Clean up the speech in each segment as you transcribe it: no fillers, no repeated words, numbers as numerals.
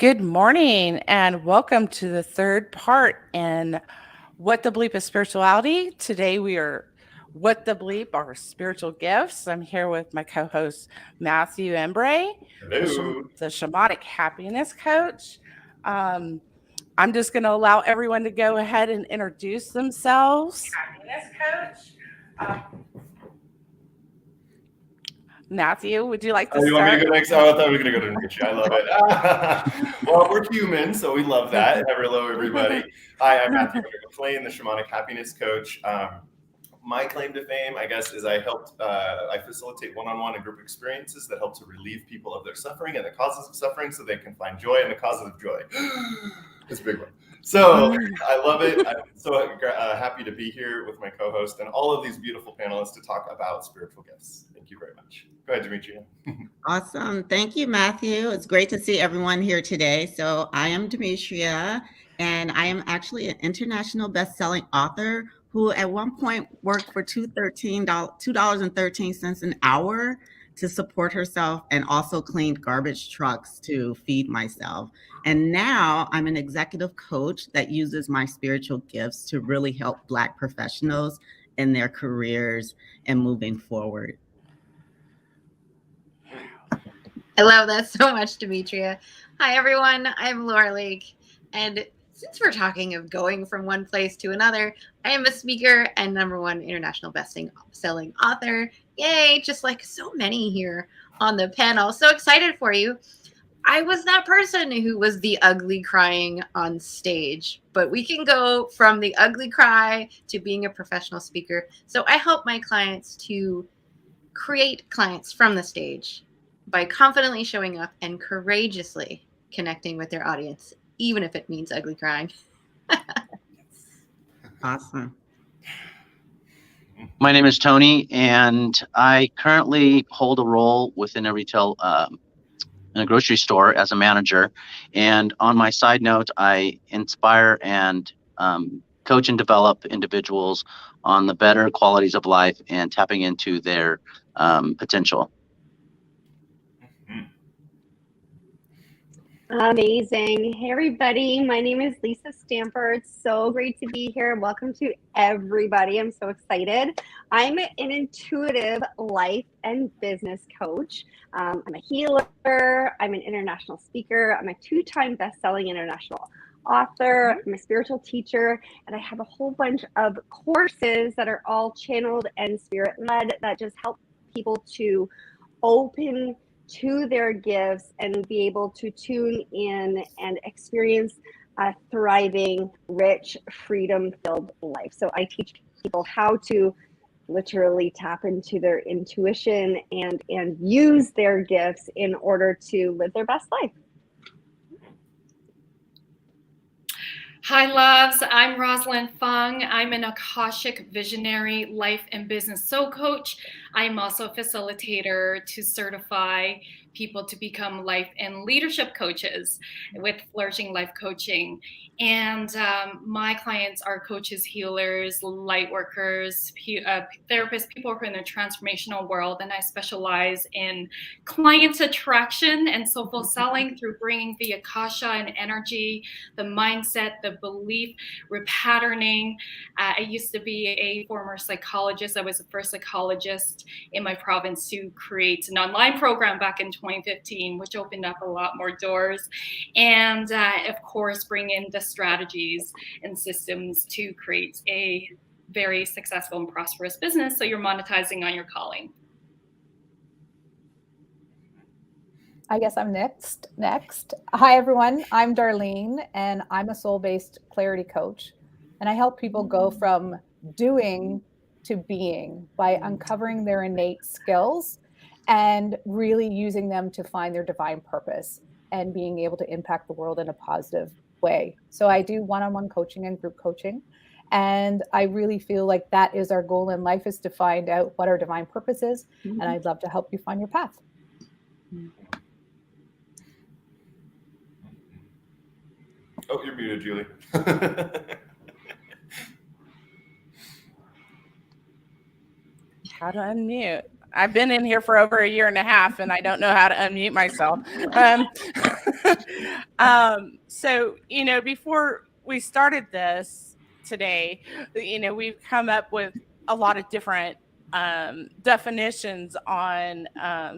Good morning and welcome to the third part in What the Bleep is Spirituality. Today we are What the Bleep are Spiritual Gifts. I'm here with my co-host Matthew Embray, Hello. the shamanic happiness coach. Um, I'm just going to allow everyone to go ahead and introduce themselves. Happiness coach. Matthew, would you like to You want me to start? go next? Oh, I thought we were going to go to Dimitria. I love it. Well, we're human, so we love that. Hello, everybody. Hi, I'm Matthew McLean, the shamanic happiness coach. My claim to fame, I guess, is I facilitate one-on-one and group experiences that help to relieve people of their suffering and the causes of suffering so they can find joy in the causes of joy. It's a big one. So I love it. I'm so happy to be here with my co-host and all of these beautiful panelists to talk about spiritual gifts. Thank you very much. Go ahead, Dimitria. Awesome. Thank you, Matthew. It's great to see everyone here today. So I am Dimitria, and I am actually an international best-selling author who at one point worked for $2.13 an hour to support herself and also cleaned garbage trucks to feed myself. And now I'm an executive coach that uses my spiritual gifts to really help Black professionals in their careers and moving forward. I love that so much, Dimitria. Hi, everyone. I'm Laura Lake. And since we're talking of going from one place to another, I am a speaker and #1 international best-selling author. Yay, just like so many here on the panel. So excited for you. I was that person who was the ugly crying on stage, but we can go from the ugly cry to being a professional speaker. So I help my clients to create clients from the stage by confidently showing up and courageously connecting with their audience, even if it means ugly crying. Awesome. My name is Tony, and I currently hold a role within a retail, in a grocery store as a manager. And on my side note, I inspire and coach and develop individuals on the better qualities of life and tapping into their potential. Amazing. Hey, everybody. My name is Lisa Stanford. So great to be here. Welcome to everybody. I'm so excited. I'm an intuitive life and business coach. I'm a healer. I'm an international speaker. I'm a 2-time best-selling international author. I'm a spiritual teacher. And I have a whole bunch of courses that are all channeled and spirit-led that just help people to open to their gifts and be able to tune in and experience a thriving, rich, freedom-filled life. So I teach people how to literally tap into their intuition and use their gifts in order to live their best life. Hi, loves. I'm Rosalyn Fung. I'm an Akashic visionary life and business soul coach. I'm also a facilitator to certify people to become life and leadership coaches with Flourishing Life Coaching. And my clients are coaches, healers, light workers, therapists, people who are in the transformational world. And I specialize in client attraction and soulful selling through bringing the Akasha and energy, the mindset, the belief, repatterning. I used to be a former psychologist. I was the first psychologist in my province to create an online program back in 2015, which opened up a lot more doors. And of course, bring in the strategies and systems to create a very successful and prosperous business so you're monetizing on your calling. I guess I'm next. Hi, everyone. I'm Darlene, and I'm a soul-based clarity coach. And I help people go from doing to being by uncovering their innate skills and really using them to find their divine purpose and being able to impact the world in a positive way. So I do one-on-one coaching and group coaching. And I really feel like that is our goal in life, is to find out what our divine purpose is. And I'd love to help you find your path. Oh, you're muted, Julie. How to unmute? I've been in here for over a year and a half, and I don't know how to unmute myself. So, before we started this today, we've come up with a lot of different definitions on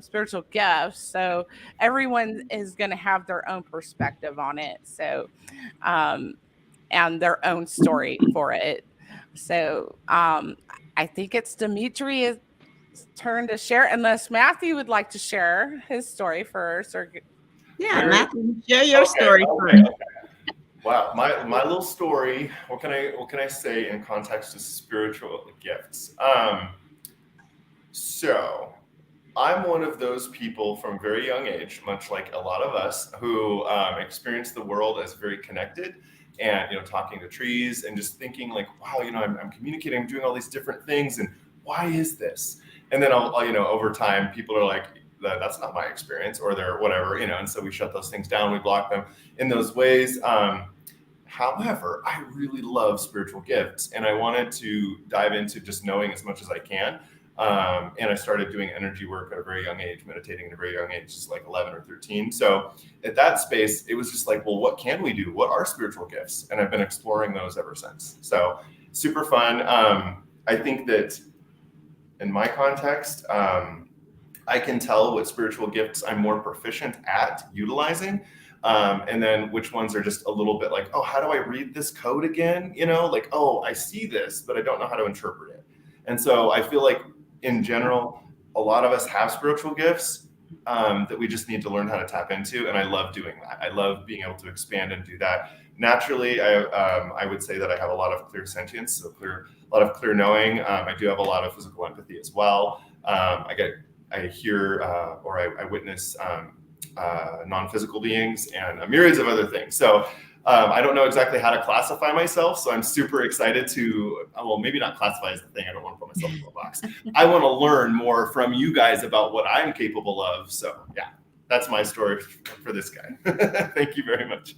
spiritual gifts. So everyone is going to have their own perspective on it. So, and their own story for it. So I think it's Dimitria's turn to share, unless Matthew would like to share his story first. Yeah, Matthew, share your story first. Okay. Wow, my little story. What can I say in context to spiritual gifts? So I'm one of those people from a very young age, much like a lot of us, who experience the world as very connected, and talking to trees and just thinking like, wow, I'm communicating, I'm doing all these different things, and why is this? And then I'll over time, people are like, that's not my experience, or they're whatever, and so we shut those things down, we block them in those ways. However, I really love spiritual gifts, and I wanted to dive into just knowing as much as I can. And I started doing energy work at a very young age, meditating at a very young age, just like 11 or 13. So at that space, it was just like, well, what can we do? What are spiritual gifts? And I've been exploring those ever since. So super fun. I think that in my context, I can tell what spiritual gifts I'm more proficient at utilizing. And then which ones are just a little bit like, oh, how do I read this code again? Like, oh, I see this, but I don't know how to interpret it. And so I feel like in general, a lot of us have spiritual gifts that we just need to learn how to tap into. And I love doing that. I love being able to expand and do that. Naturally, I would say that I have a lot of clear sentience, so a lot of clear knowing. I do have a lot of physical empathy as well. I hear or I witness non-physical beings and myriads of other things. So I don't know exactly how to classify myself. So I'm super excited to, well, maybe not classify as the thing. I don't want to put myself in a box. I want to learn more from you guys about what I'm capable of. So yeah, that's my story for this guy. Thank you very much.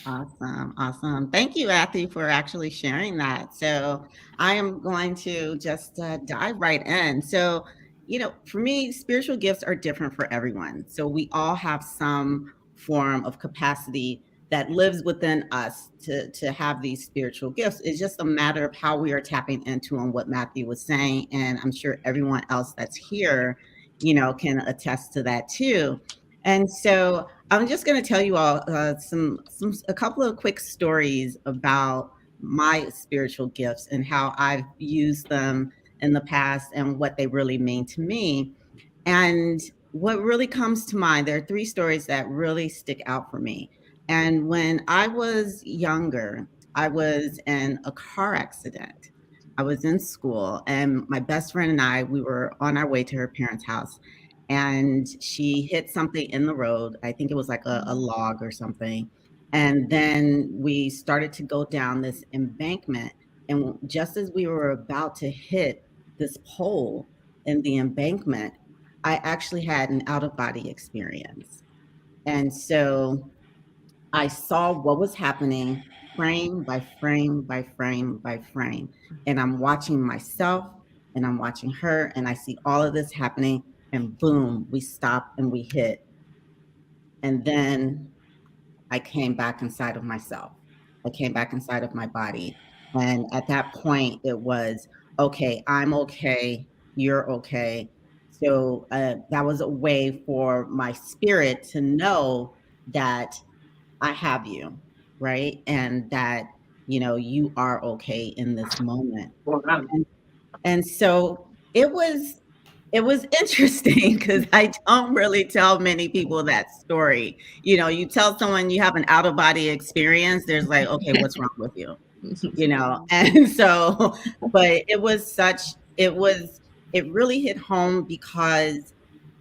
Awesome. Thank you, Matthew, for actually sharing that. So I am going to just dive right in. So, for me, spiritual gifts are different for everyone. So we all have some form of capacity that lives within us to have these spiritual gifts. It's just a matter of how we are tapping into them, what Matthew was saying. And I'm sure everyone else that's here, can attest to that too. And so I'm just going to tell you all a couple of quick stories about my spiritual gifts and how I've used them in the past and what they really mean to me. And what really comes to mind, there are 3 stories that really stick out for me. And when I was younger, I was in a car accident. I was in school, and my best friend and I, we were on our way to her parents' house, and she hit something in the road. I think it was like a log or something. And then we started to go down this embankment. And just as we were about to hit this pole in the embankment, I actually had an out-of-body experience. And so I saw what was happening frame by frame by frame by frame. And I'm watching myself and I'm watching her, and I see all of this happening, and boom, we stop and we hit. And then I came back inside of myself. I came back inside of my body. And at that point, it was, okay, I'm okay, you're okay. So that was a way for my spirit to know that I have you, right? And that, you are okay in this moment. And so it was interesting because I don't really tell many people that story. You tell someone you have an out of body experience, there's like, okay, what's wrong with you? And so, but it really hit home because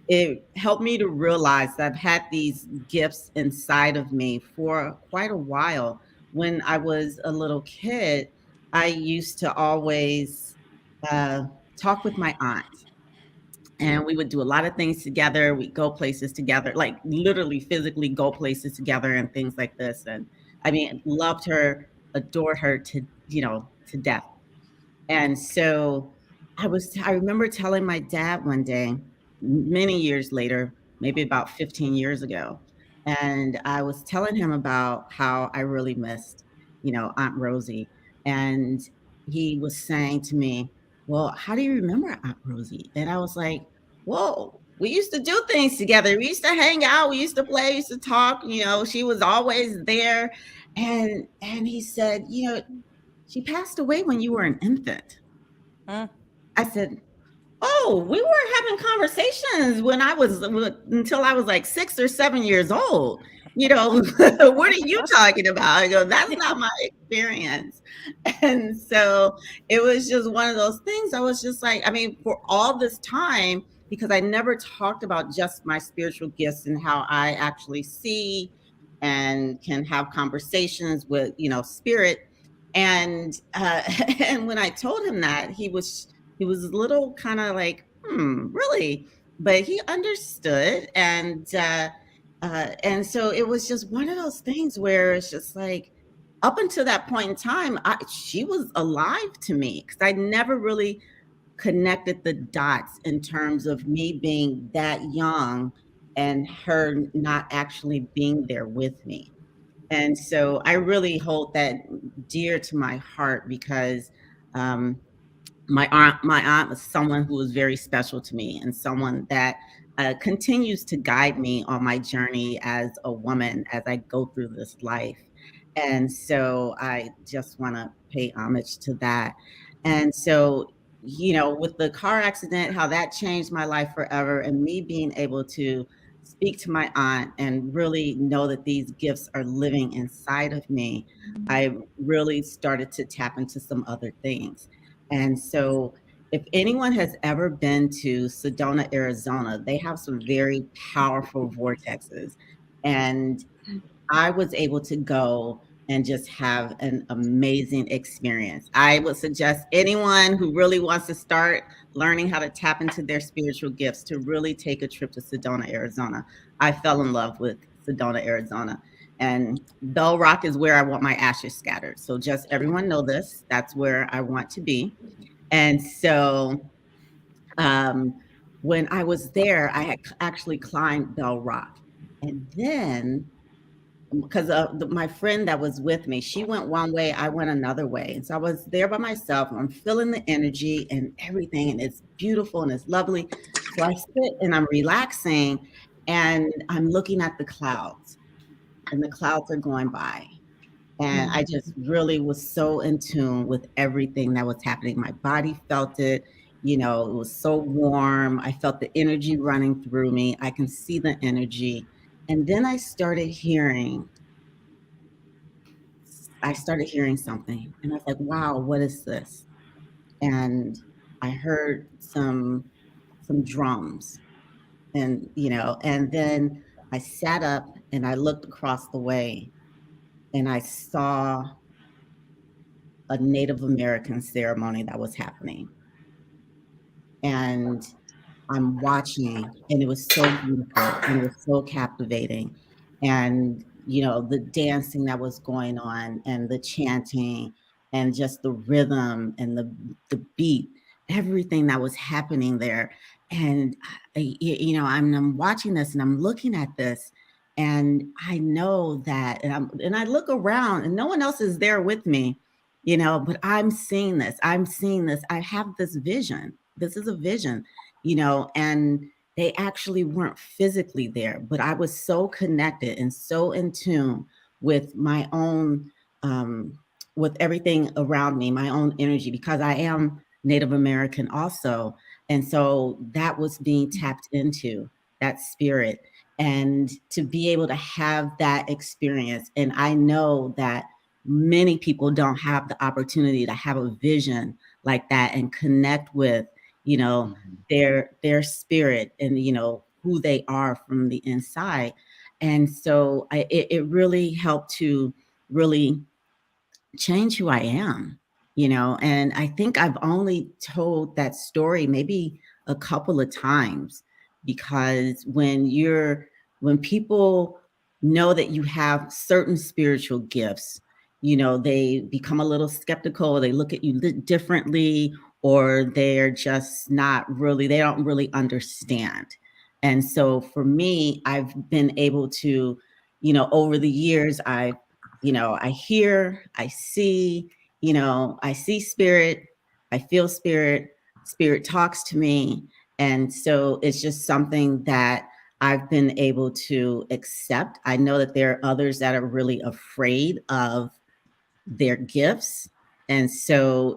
it helped me to realize that I've had these gifts inside of me for quite a while. When I was a little kid, I used to always talk with my aunt. And we would do a lot of things together. We'd go places together, like literally physically go places together and things like this. And I mean, loved her, adored her to death. And so I remember telling my dad one day, many years later, maybe about 15 years ago, and I was telling him about how I really missed, Aunt Rosie. And he was saying to me, "Well, how do you remember Aunt Rosie?" And I was like, "Whoa, we used to do things together. We used to hang out, we used to play, we used to talk, she was always there." And he said, "She passed away when you were an infant." Mm. I said, "Oh, we were having conversations until I was like 6 or 7 years old. What are you talking about?" I go, "That's not my experience." And so it was just one of those things. I was just like, for all this time, because I never talked about just my spiritual gifts and how I actually see and can have conversations with, spirit. And and when I told him that, he was a little kind of like, really? But he understood. And so it was just one of those things where it's just like, up until that point in time, she was alive to me, because I never really connected the dots in terms of me being that young and her not actually being there with me. And so I really hold that dear to my heart, because um, my aunt was someone who was very special to me, and someone that continues to guide me on my journey as a woman as I go through this life. And so I just want to pay homage to that. And so, with the car accident, how that changed my life forever, and me being able to speak to my aunt and really know that these gifts are living inside of me, I really started to tap into some other things. And so, if anyone has ever been to Sedona, Arizona, they have some very powerful vortexes. And I was able to go and just have an amazing experience. I would suggest anyone who really wants to start learning how to tap into their spiritual gifts to really take a trip to Sedona, Arizona. I fell in love with Sedona, Arizona. And Bell Rock is where I want my ashes scattered. So just everyone know this, that's where I want to be. And so um, when I was there, I had actually climbed Bell Rock. And then, because my friend that was with me, she went one way, I went another way. And so I was there by myself. I'm feeling the energy and everything, and it's beautiful and it's lovely. So I sit and I'm relaxing, and I'm looking at the clouds, and the clouds are going by. And I just really was so in tune with everything that was happening. My body felt it. It was so warm. I felt the energy running through me. I can see the energy. And then I started hearing something, and I was like, wow, what is this? And I heard some drums, and then I sat up and I looked across the way, and I saw a Native American ceremony that was happening. And I'm watching, and it was so beautiful and it was so captivating. And, the dancing that was going on, and the chanting, and just the rhythm and the beat, everything that was happening there. And, I'm watching this and I'm looking at this, and I know that, and I look around and no one else is there with me, but I'm seeing this. I have this vision. This is a vision, and they actually weren't physically there, but I was so connected and so in tune with my own, with everything around me, my own energy, because I am Native American also. And so that was being tapped into, that spirit, and to be able to have that experience. And I know that many people don't have the opportunity to have a vision like that and connect with, their spirit, and who they are from the inside. And so it really helped to really change who I am, and I think I've only told that story maybe a couple of times, because when people know that you have certain spiritual gifts, they become a little skeptical, they look at you differently, or they're just not really, they don't really understand. And so for me, I've been able to, over the years, I hear, I see, I see spirit, I feel spirit, spirit talks to me. And so it's just something that I've been able to accept. I know that there are others that are really afraid of their gifts. And so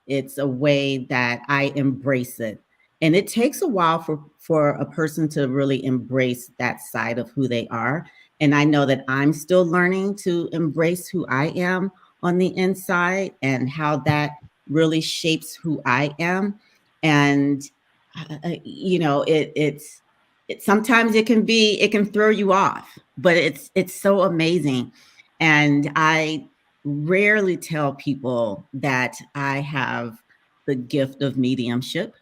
it's a way that I embrace it. And it takes a while for a person to really embrace that side of who they are. And I know that I'm still learning to embrace who I am on the inside and how that really shapes who I am. And it's sometimes it can throw you off, but it's so amazing. And I rarely tell people that I have the gift of mediumship.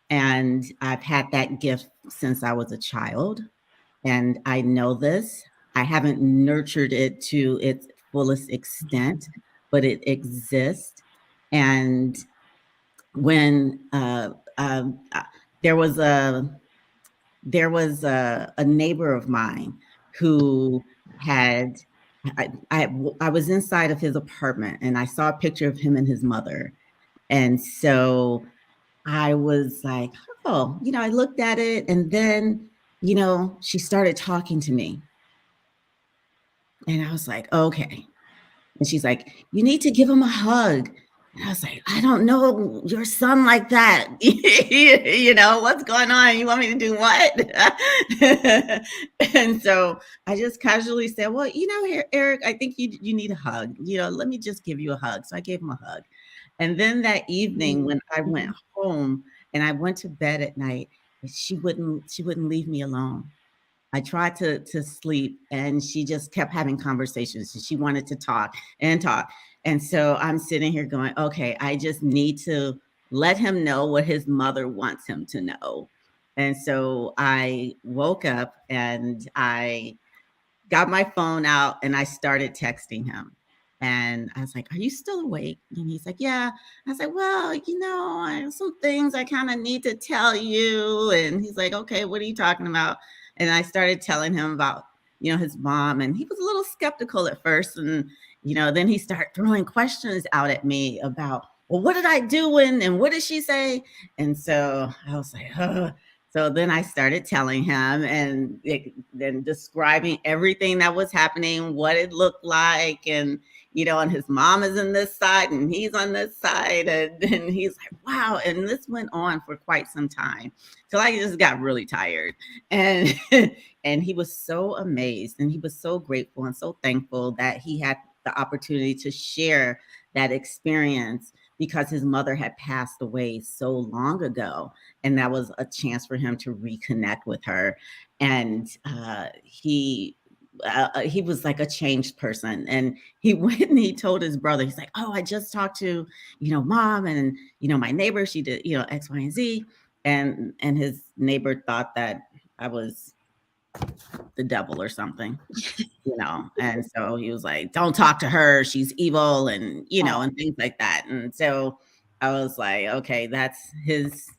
And I've had that gift since I was a child. And I know this. I haven't nurtured it to its fullest extent, but it exists. And when there was a neighbor of mine who had, I was inside of his apartment and I saw a picture of him and his mother. And so I was like, oh, I looked at it, and then, she started talking to me. And I was like, okay. And she's like, you need to give him a hug. And I was like, I don't know your son like that. What's going on? You want me to do what? And so I just casually said, well, here, Eric, I think you need a hug. Let me just give you a hug. So I gave him a hug. And then that evening when I went home and I went to bed at night, she wouldn't leave me alone. I tried to sleep and she just kept having conversations. She wanted to talk and talk. And so I'm sitting here going, okay, I just need to let him know what his mother wants him to know. And so I woke up and I got my phone out and I started texting him. And I was like, are you still awake? And he's like, yeah. I was like, well, I have some things I kind of need to tell you. And he's like, okay, what are you talking about? And I started telling him about, his mom. And he was a little skeptical at first. And, then he started throwing questions out at me about, well, what did I do? And what did she say? And so I was like, oh. So then I started telling him and then describing everything that was happening, what it looked like. And, and his mom is on this side and he's on this side. And he's like, wow. And this went on for quite some time. So I just got really tired. And, and he was so amazed and he was so grateful and so thankful that he had the opportunity to share that experience because his mother had passed away so long ago. And that was a chance for him to reconnect with her. And he was like a changed person. And he went and he told his brother, he's like, oh, I just talked to, mom and, my neighbor, she did, X, Y, and Z. And his neighbor thought that I was the devil or something, and so he was like, don't talk to her, she's evil, and and things like that. And so I was like, okay, that's his,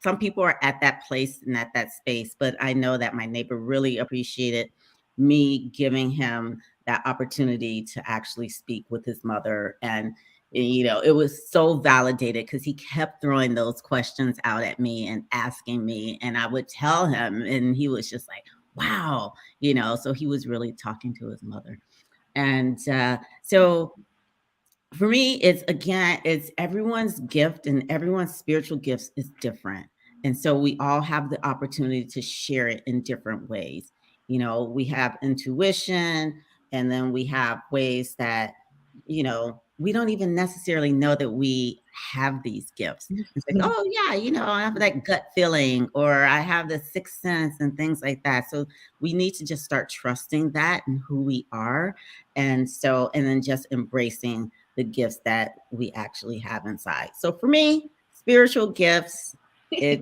some people are at that place and at that space, but I know that my neighbor really appreciated me giving him that opportunity to actually speak with his mother. And it was so validated because he kept throwing those questions out at me and asking me, and I would tell him, and he was just like, wow, so he was really talking to his mother. And so for me, it's everyone's gift and everyone's spiritual gifts is different. And so we all have the opportunity to share it in different ways. We have intuition, and then we have ways that, we don't even necessarily know that we have these gifts. It's like, oh yeah, I have that gut feeling, or I have the sixth sense and things like that. So we need to just start trusting that and who we are. And then just embracing the gifts that we actually have inside. So for me, spiritual gifts, it's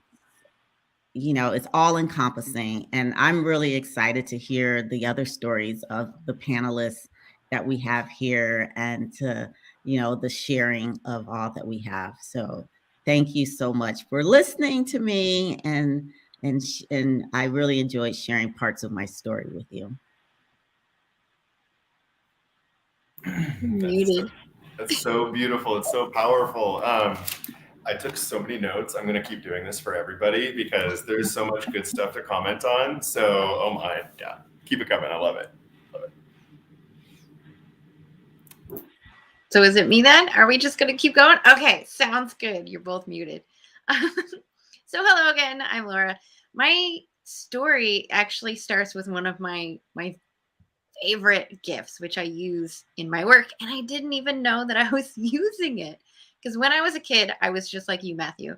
all encompassing. And I'm really excited to hear the other stories of the panelists that we have here and to the sharing of all that we have. So thank you so much for listening to me, and I really enjoyed sharing parts of my story with you. That's so beautiful. It's so powerful. I took so many notes. I'm going to keep doing this for everybody because there's so much good stuff to comment on. So, oh my, yeah, keep it coming. I love it. Love it. So is it me then? Are we just going to keep going? Okay, sounds good. You're both muted. So hello again. I'm Laura. My story actually starts with one of my favorite gifts, which I use in my work. And I didn't even know that I was using it. Because when I was a kid, I was just like you, Matthew.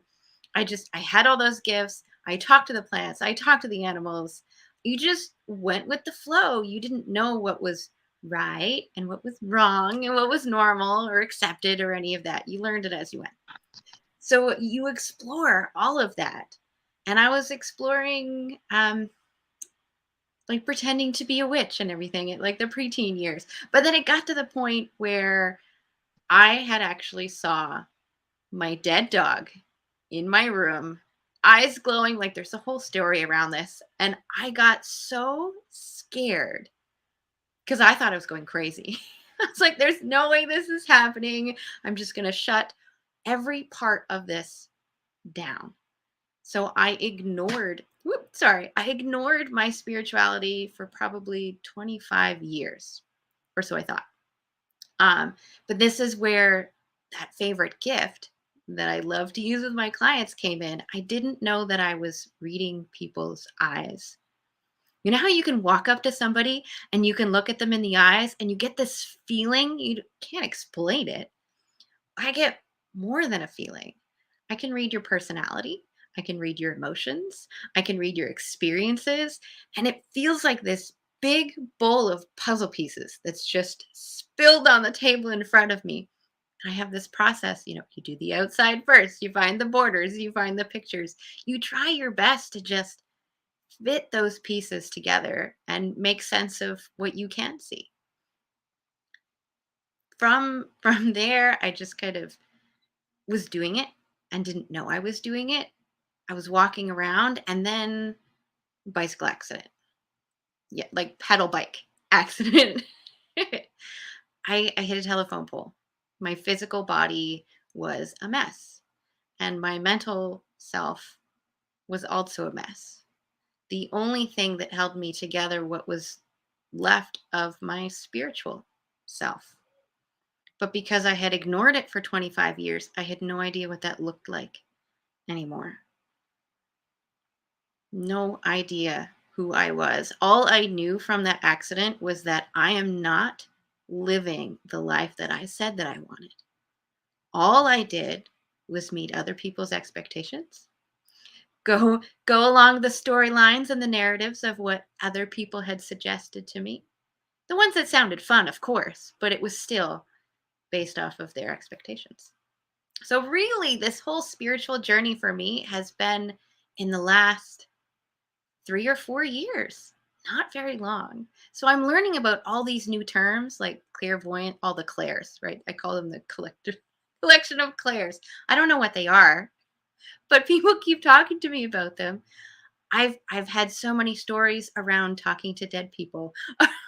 I had all those gifts. I talked to the plants. I talked to the animals. You just went with the flow. You didn't know what was right and what was wrong and what was normal or accepted or any of that. You learned it as you went. So you explore all of that. And I was exploring like pretending to be a witch and everything at like the preteen years. But then it got to the point where I had actually saw my dead dog in my room, eyes glowing. Like there's a whole story around this. And I got so scared because I thought I was going crazy. I was like, there's no way this is happening. I'm just going to shut every part of this down. So I ignored my spirituality for probably 25 years, or so I thought. But this is where that favorite gift that I love to use with my clients came in. I didn't know that I was reading people's eyes. You know how you can walk up to somebody and you can look at them in the eyes and you get this feeling, you can't explain it. I get more than a feeling. I can read your personality. I can read your emotions. I can read your experiences. And it feels like this big bowl of puzzle pieces that's just spilled on the table in front of me. I have this process, you do the outside first. You find the borders. You find the pictures. You try your best to just fit those pieces together and make sense of what you can see. From there, I just kind of was doing it and didn't know I was doing it. I was walking around and then bicycle accident. Yeah, like pedal bike accident. I hit a telephone pole. My physical body was a mess. And my mental self was also a mess. The only thing that held me together, what was left of my spiritual self. But because I had ignored it for 25 years, I had no idea what that looked like anymore. No idea who I was. All I knew from that accident was that I am not living the life that I said that I wanted. All I did was meet other people's expectations, go along the storylines and the narratives of what other people had suggested to me. The ones that sounded fun, of course, but it was still based off of their expectations. So really, this whole spiritual journey for me has been in the last 3 or 4 years, not very long. So I'm learning about all these new terms like clairvoyant, all the clairs, right? I call them the collection of clairs. I don't know what they are, but people keep talking to me about them. I've had so many stories around talking to dead people,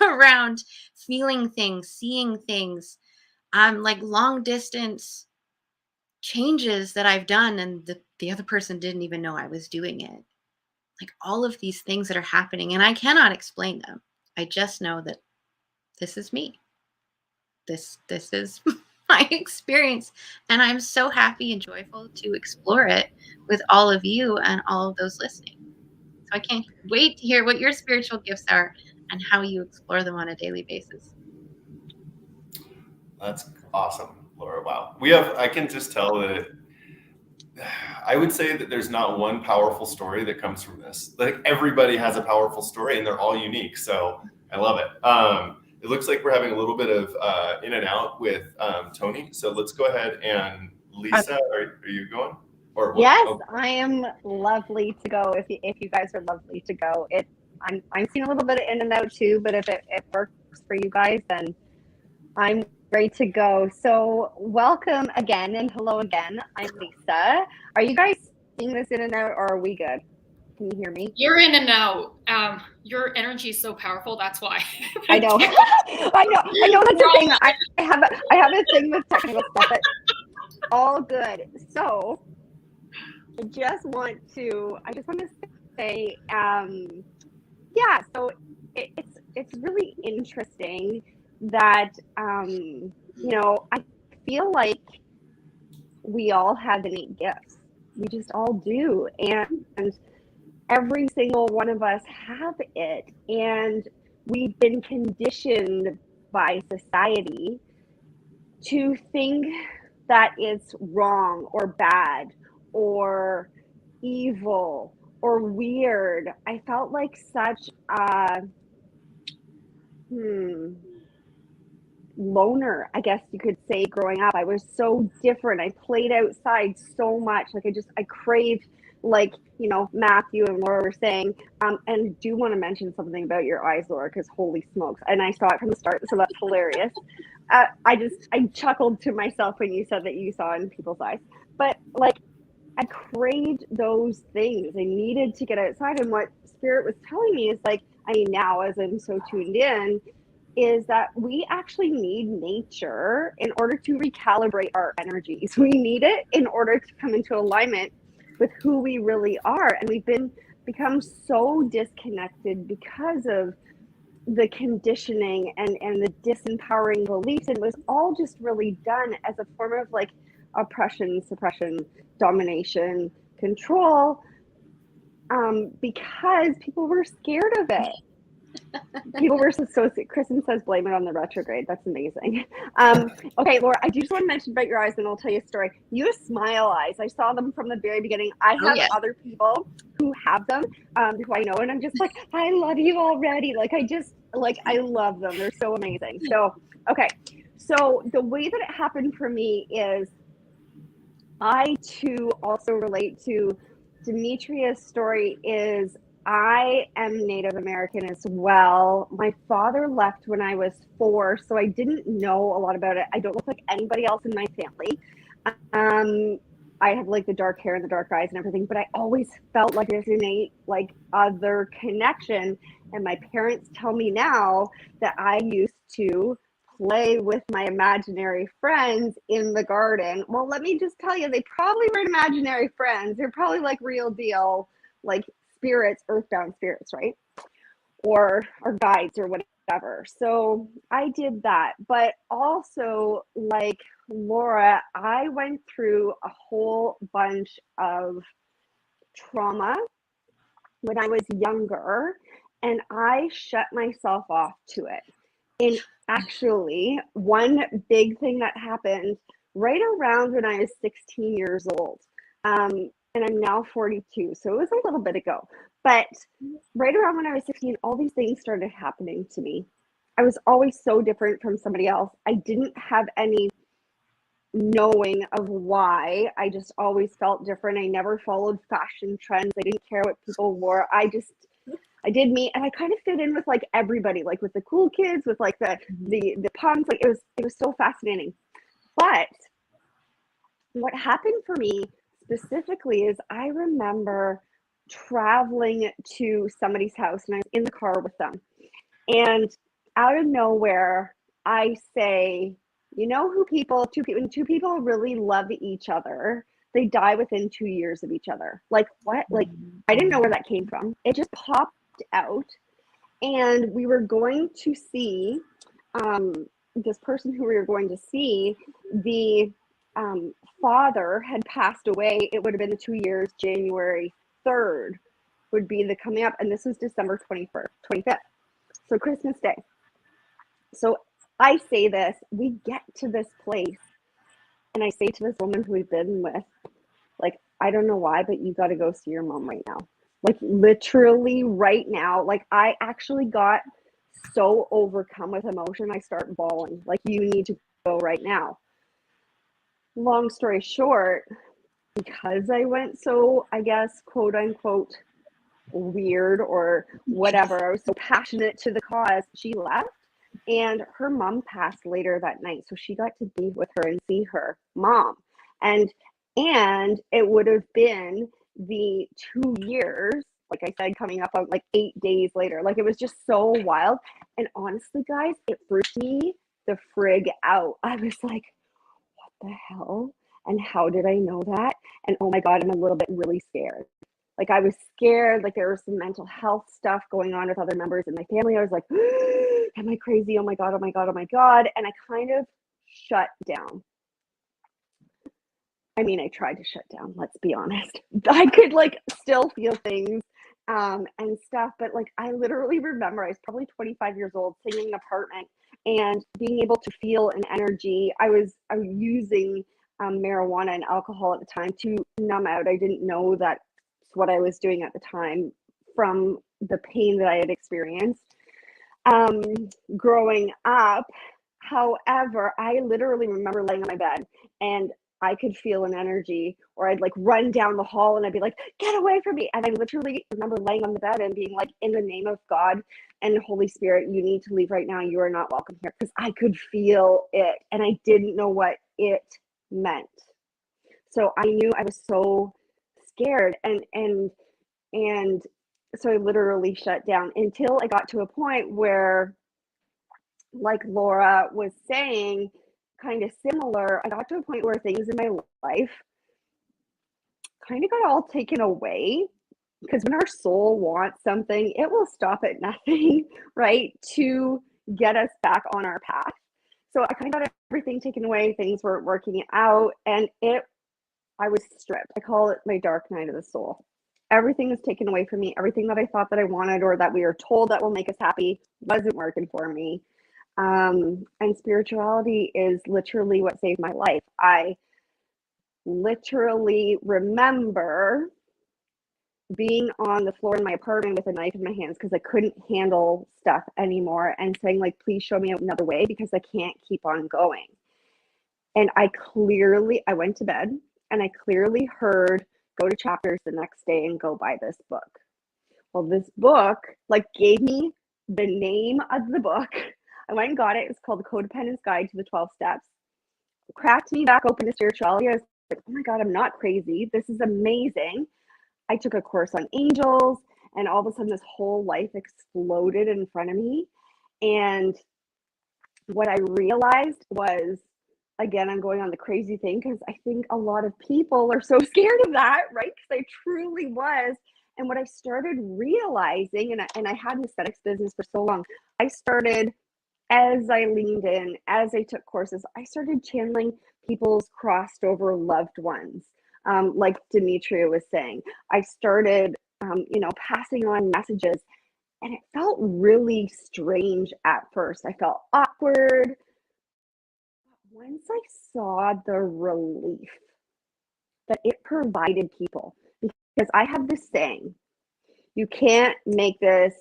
around feeling things, seeing things, like long distance changes that I've done and the other person didn't even know I was doing it. Like all of these things that are happening and I cannot explain them. I just know that this is me. This is my experience. And I'm so happy and joyful to explore it with all of you and all of those listening. So I can't wait to hear what your spiritual gifts are and how you explore them on a daily basis. That's awesome, Laura. Wow. I can just tell that I would say that there's not one powerful story that comes from this. Like everybody has a powerful story and they're all unique. So I love it. It looks like we're having a little bit of in and out with Tony. So let's go ahead and Lisa, are you going? Or what? Yes, Oh. I am lovely to go. If you guys are lovely to go, I'm seeing a little bit of in and out too. But if it works for you guys, then I'm Ready to go. So welcome again and hello again. I'm Lisa. Are you guys seeing this in and out or are we good? Can you hear me? You're in and out. Your energy is so powerful. That's why. I know. I know that's a thing. I have a thing with technical stuff, but all good. So I just want to say, yeah, so it's really interesting that I feel like we all have innate gifts. We just all do. And every single one of us have it. And we've been conditioned by society to think that it's wrong or bad or evil or weird. I felt like such a loner, I guess you could say, growing up. I was so different. I played outside so much. Like I craved, like, Matthew and Laura were saying, and do want to mention something about your eyes, Laura, because holy smokes. And I saw it from the start, so that's hilarious. I chuckled to myself when you said that you saw it in people's eyes. But like, I craved those things. I needed to get outside. And what Spirit was telling me is like, now as I'm so tuned in, is that we actually need nature in order to recalibrate our energies. We need it in order to come into alignment with who we really are. And we've become so disconnected because of the conditioning and the disempowering beliefs. And it was all just really done as a form of like oppression, suppression, domination, control, because people were scared of it. People were so Kristen says blame it on the retrograde. That's amazing. Okay, Laura, I do just want to mention about your eyes, and I'll tell you a story. You have smile eyes. I saw them from the very beginning. I have other people who have them, who I know, and I'm just like, I love you already. I love them. They're so amazing. So, okay. So the way that it happened for me is I too also relate to Dimitria's story. Is I am Native American as well. My father left when I was 4, so I didn't know a lot about it. I don't look like anybody else in my family. I have like the dark hair and the dark eyes and everything, but I always felt like this innate, like, other connection. And my parents tell me now that I used to play with my imaginary friends in the garden. Well, let me just tell you, they probably weren't imaginary friends. They're probably like real deal, like spirits, earthbound spirits, right? Or guides or whatever. So I did that. But also, like Laura, I went through a whole bunch of trauma when I was younger, and I shut myself off to it. And actually, one big thing that happened right around when I was 16 years old, and I'm now 42, so it was a little bit ago. But right around when I was 16, all these things started happening to me. I was always so different from somebody else. I didn't have any knowing of why. I just always felt different. I never followed fashion trends. I didn't care what people wore. I did me, and I kind of fit in with like everybody, like with the cool kids, with like the punks. Like it was so fascinating. But what happened for me specifically is I remember traveling to somebody's house, and I was in the car with them, and out of nowhere I say, when two people really love each other, they die within 2 years of each other. Like, what? Like, I didn't know where that came from. It just popped out. And we were going to see this person who we were going to see. The father had passed away. It would have been the 2 years. January 3rd would be the coming up, and this was December 25th, so Christmas Day. So I say this, we get to this place, and I say to this woman who we've been with, like, I don't know why, but you got to go see your mom right now. Like, literally right now. Like, I actually got so overcome with emotion, I start bawling. Like, you need to go right now. Long story short, because I went so, I guess, quote unquote, weird or whatever, I was so passionate to the cause, she left. And her mom passed later that night, so she got to be with her and see her mom. And it would have been the 2 years, like I said, coming up on like 8 days later. Like, it was just so wild. And honestly, guys, it freaked me the frig out. I was like, what the hell? And how did I know that? And oh my God, I'm a little bit really scared. Like, I was scared, like there was some mental health stuff going on with other members in my family. I was like, am I crazy? Oh my God, oh my God, oh my God. And I kind of shut down. I mean, I tried to shut down, let's be honest. I could like still feel things and stuff, but like I literally remember I was probably 25 years old, sitting in an apartment and being able to feel an energy. I was using marijuana and alcohol at the time to numb out. I didn't know that's what I was doing at the time from the pain that I had experienced growing up. However, I literally remember laying on my bed and I could feel an energy, or I'd like run down the hall and I'd be like, get away from me. And I literally remember laying on the bed and being like, in the name of God and Holy Spirit, you need to leave right now. You are not welcome here. Because I could feel it and I didn't know what it meant. So I knew I was so scared and so I literally shut down until I got to a point where, like Laura was saying, kind of similar, I got to a point where things in my life kind of got all taken away, because when our soul wants something, it will stop at nothing, right, to get us back on our path. So I kind of got everything taken away. Things weren't working out, and I was stripped. I call it my dark night of the soul. Everything was taken away from me. Everything that I thought that I wanted, or that we were told that will make us happy, wasn't working for me. And spirituality is literally what saved my life. I literally remember being on the floor in my apartment with a knife in my hands because I couldn't handle stuff anymore, and saying like, please show me another way because I can't keep on going. And I went to bed and I clearly heard, go to Chapters the next day and go buy this book. Well, this book like gave me the name of the book. I went and got it. It's called The Codependence Guide to the 12 Steps. It cracked me back open to spirituality. I was like, oh my God, I'm not crazy. This is amazing. I took a course on angels, and all of a sudden this whole life exploded in front of me. And what I realized was, again, I'm going on the crazy thing because I think a lot of people are so scared of that, right? Because I truly was. And what I started realizing, and I had an aesthetics business for so long, I started, as I leaned in, as I took courses, I started channeling people's crossed over loved ones. Like Dimitria was saying, I started, passing on messages, and it felt really strange at first. I felt awkward. Once I saw the relief that it provided people, because I have this saying, you can't make this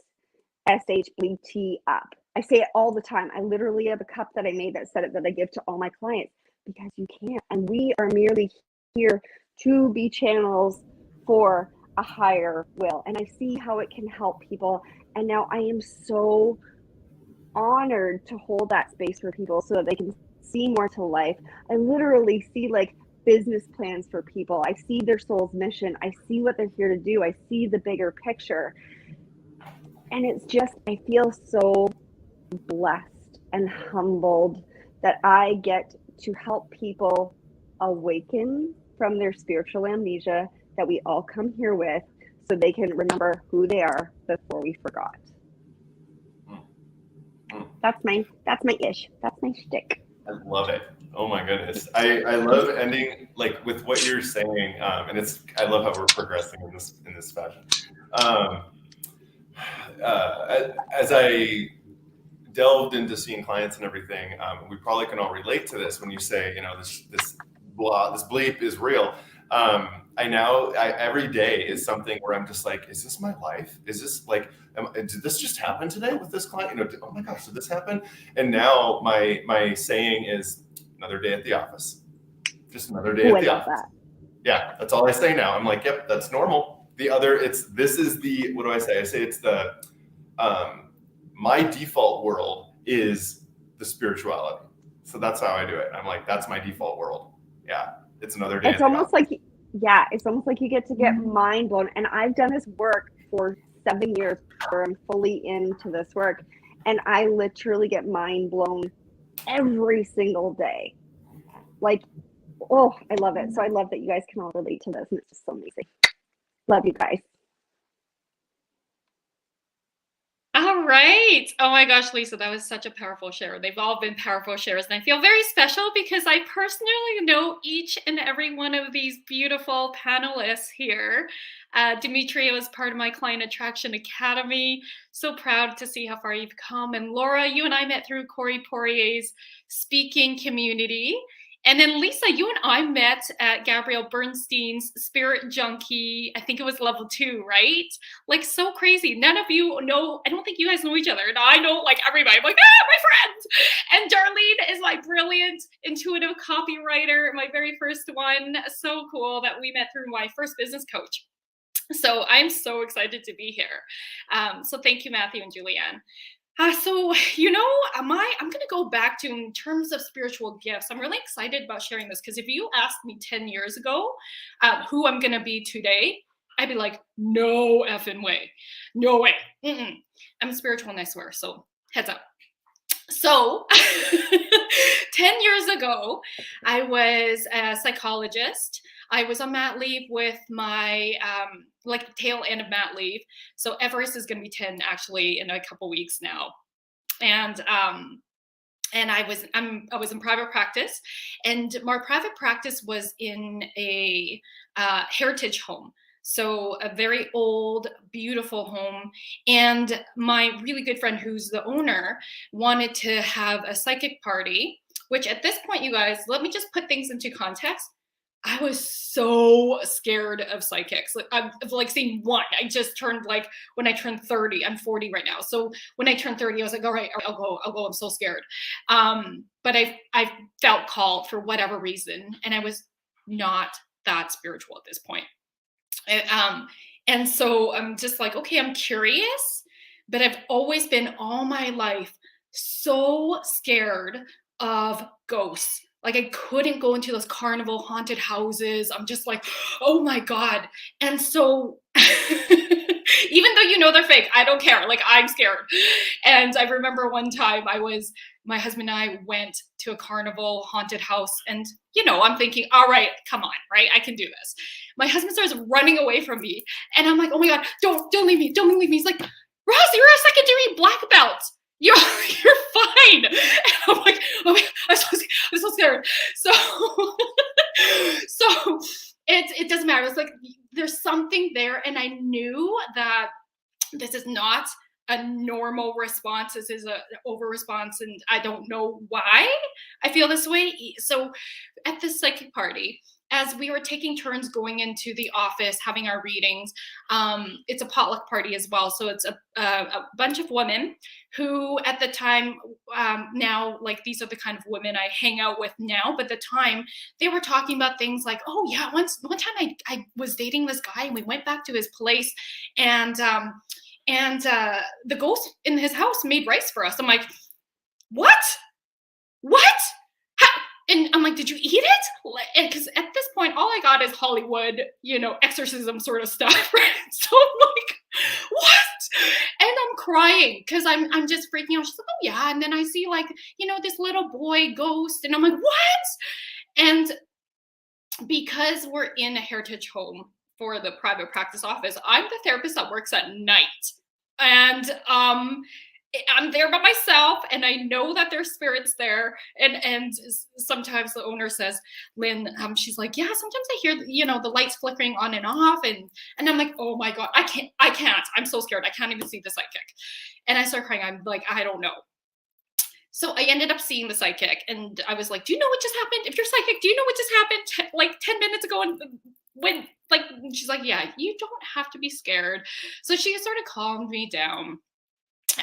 SHBT up. I say it all the time. I literally have a cup that I made that said it, that I give to all my clients, because you can't. And we are merely here to be channels for a higher will. And I see how it can help people. And now I am so honored to hold that space for people so that they can see more to life. I literally see like business plans for people. I see their soul's mission. I see what they're here to do. I see the bigger picture. And it's just, I feel so blessed and humbled that I get to help people awaken from their spiritual amnesia that we all come here with, so they can remember who they are before we forgot. That's my ish. That's my shtick. I love it. Oh my goodness. I love ending like with what you're saying. And I love how we're progressing in this fashion. As I delved into seeing clients and everything, we probably can all relate to this when you say, this bleep is real. Every day is something where I'm just like, is this my life? Is this like, did this just happen today with this client? Oh my gosh, did this happen? And now my saying is another day at the office. Just another day at the office. Yeah, that's all I say now. I'm like, yep, that's normal. What do I say? I say it's the, my default world is the spirituality. So that's how I do it. I'm like, that's my default world. Yeah, it's another day. It's almost like, yeah, it's almost like you get to get mind blown. And I've done this work for 7 years where I'm fully into this work, and I literally get mind blown every single day. Like, oh, I love it. So I love that you guys can all relate to this, and it's just so amazing. Love you guys. All right. Oh my gosh, Lisa, that was such a powerful share. They've all been powerful shares. And I feel very special because I personally know each and every one of these beautiful panelists here. Dimitria was part of my Client Attraction Academy. So proud to see how far you've come. And Laura, you and I met through Corey Poirier's speaking community. And then Lisa, you and I met at Gabrielle Bernstein's Spirit Junkie. I think it was level 2, right? Like, so crazy. None of you know, I don't think you guys know each other. And I know like everybody. I'm like, my friends. And Darlene is my brilliant intuitive copywriter, my very first one. So cool that we met through my first business coach. So I'm so excited to be here. So thank you, Matthew and Julianne. So, you know, I'm going to go back to, in terms of spiritual gifts, I'm really excited about sharing this, because if you asked me 10 years ago who I'm going to be today, I'd be like, no effing way. No way. I'm spiritual and I swear. So heads up. So 10 years ago, I was a psychologist. I was on mat leave with my like tail end of mat leave. So Everest is going to be 10 actually in a couple weeks now. And I was in private practice, and my private practice was in a heritage home. So a very old, beautiful home. And my really good friend, who's the owner, wanted to have a psychic party, which at this point, you guys, let me just put things into context. I was so scared of psychics. I've like seen one. I just turned, like, when I turned 30, I'm 40 right now. So when I turned 30, I was like, all right, I'll go. I'm so scared. But I felt called for whatever reason. And I was not that spiritual at this point. And so I'm just like, okay, I'm curious, but I've always been all my life so scared of ghosts. Like, I couldn't go into those carnival haunted houses. I'm just like, oh my God. And so even though you know they're fake, I don't care. Like, I'm scared. And I remember one time my husband and I went to a carnival haunted house, and, you know, I'm thinking, all right, come on, right? I can do this. My husband starts running away from me, and I'm like, oh my God, don't leave me. Don't leave me. He's like, Ross, you're a secondary black belt. You're fine. And I'm like, oh my God, I'm so scared. So it doesn't matter. It's like, there's something there. And I knew that this is not a normal response. This is an over response. And I don't know why I feel this way. So at this psychic party, as we were taking turns going into the office, having our readings, it's a potluck party as well. So it's a bunch of women who at the time, now, like, these are the kind of women I hang out with now, but at the time they were talking about things like, oh yeah, one time I was dating this guy, and we went back to his place, and the ghost in his house made rice for us. I'm like, what? And I'm like, did you eat it? Because at this point, all I got is Hollywood, you know, exorcism sort of stuff. Right? So I'm like, what? And I'm crying because I'm just freaking out. She's like, oh yeah. And then I see, like, you know, this little boy ghost, and I'm like, what? And because we're in a heritage home for the private practice office, I'm the therapist that works at night. And I'm there by myself, and I know that there's spirits there. And sometimes the owner says, Lynn, she's like, yeah, sometimes I hear, you know, the lights flickering on and off. And I'm like, oh my God, I can't. I'm so scared. I can't even see the psychic. And I start crying. I'm like, I don't know. So I ended up seeing the psychic, and I was like, do you know what just happened? If you're psychic, do you know what just happened? Like 10 minutes ago. And when, like, she's like, yeah, you don't have to be scared. So she sort of calmed me down.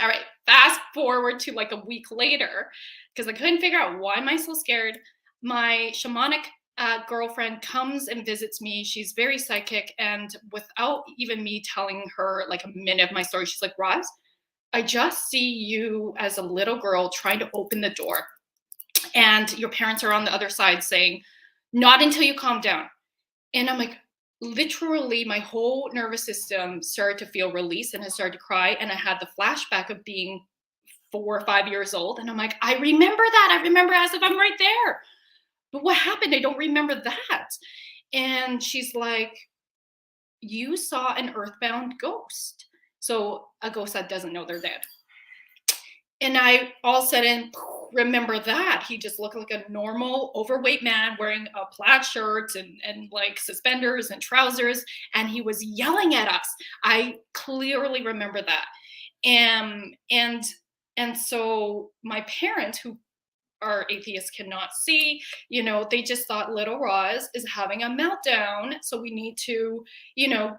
All right, fast forward to like a week later, because I couldn't figure out why am I so scared. My shamanic girlfriend comes and visits me. She's very psychic, and without even me telling her like a minute of my story, she's like, Roz, I just see you as a little girl trying to open the door, and your parents are on the other side saying, not until you calm down. And I'm like, literally, my whole nervous system started to feel release, and I started to cry. And I had the flashback of being 4 or 5 years old. And I'm like, I remember that. I remember as if I'm right there. But what happened? I don't remember that. And she's like, you saw an earthbound ghost. So a ghost that doesn't know they're dead. And I all of a sudden remember that. He just looked like a normal overweight man wearing a plaid shirt and like suspenders and trousers. And he was yelling at us. I clearly remember that. And so my parents, who are atheists, cannot see, they just thought little Roz is having a meltdown, so we need to,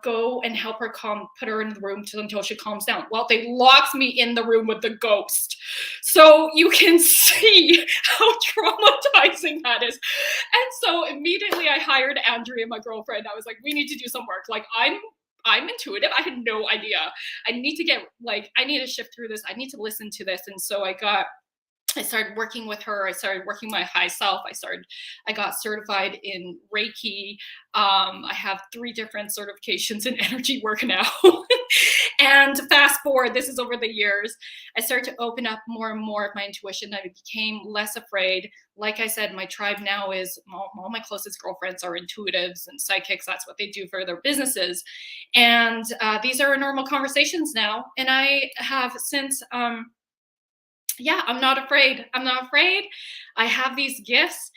go and help her put her in the room until she calms down. Well, they locked me in the room with the ghost. So you can see how traumatizing that is. And so immediately I hired Andrea, my girlfriend. I was like, we need to do some work. Like, I'm intuitive. I had no idea. I need to shift through this. I need to listen to this. And so I started working with her. I started working my high self. I got certified in Reiki. I have 3 different certifications in energy work now. And fast forward, this is over the years, I started to open up more and more of my intuition. I became less afraid. Like I said, my tribe now is all my closest girlfriends are intuitives and psychics. That's what they do for their businesses. And these are normal conversations now. And I have since, I'm not afraid. I'm not afraid. I have these gifts.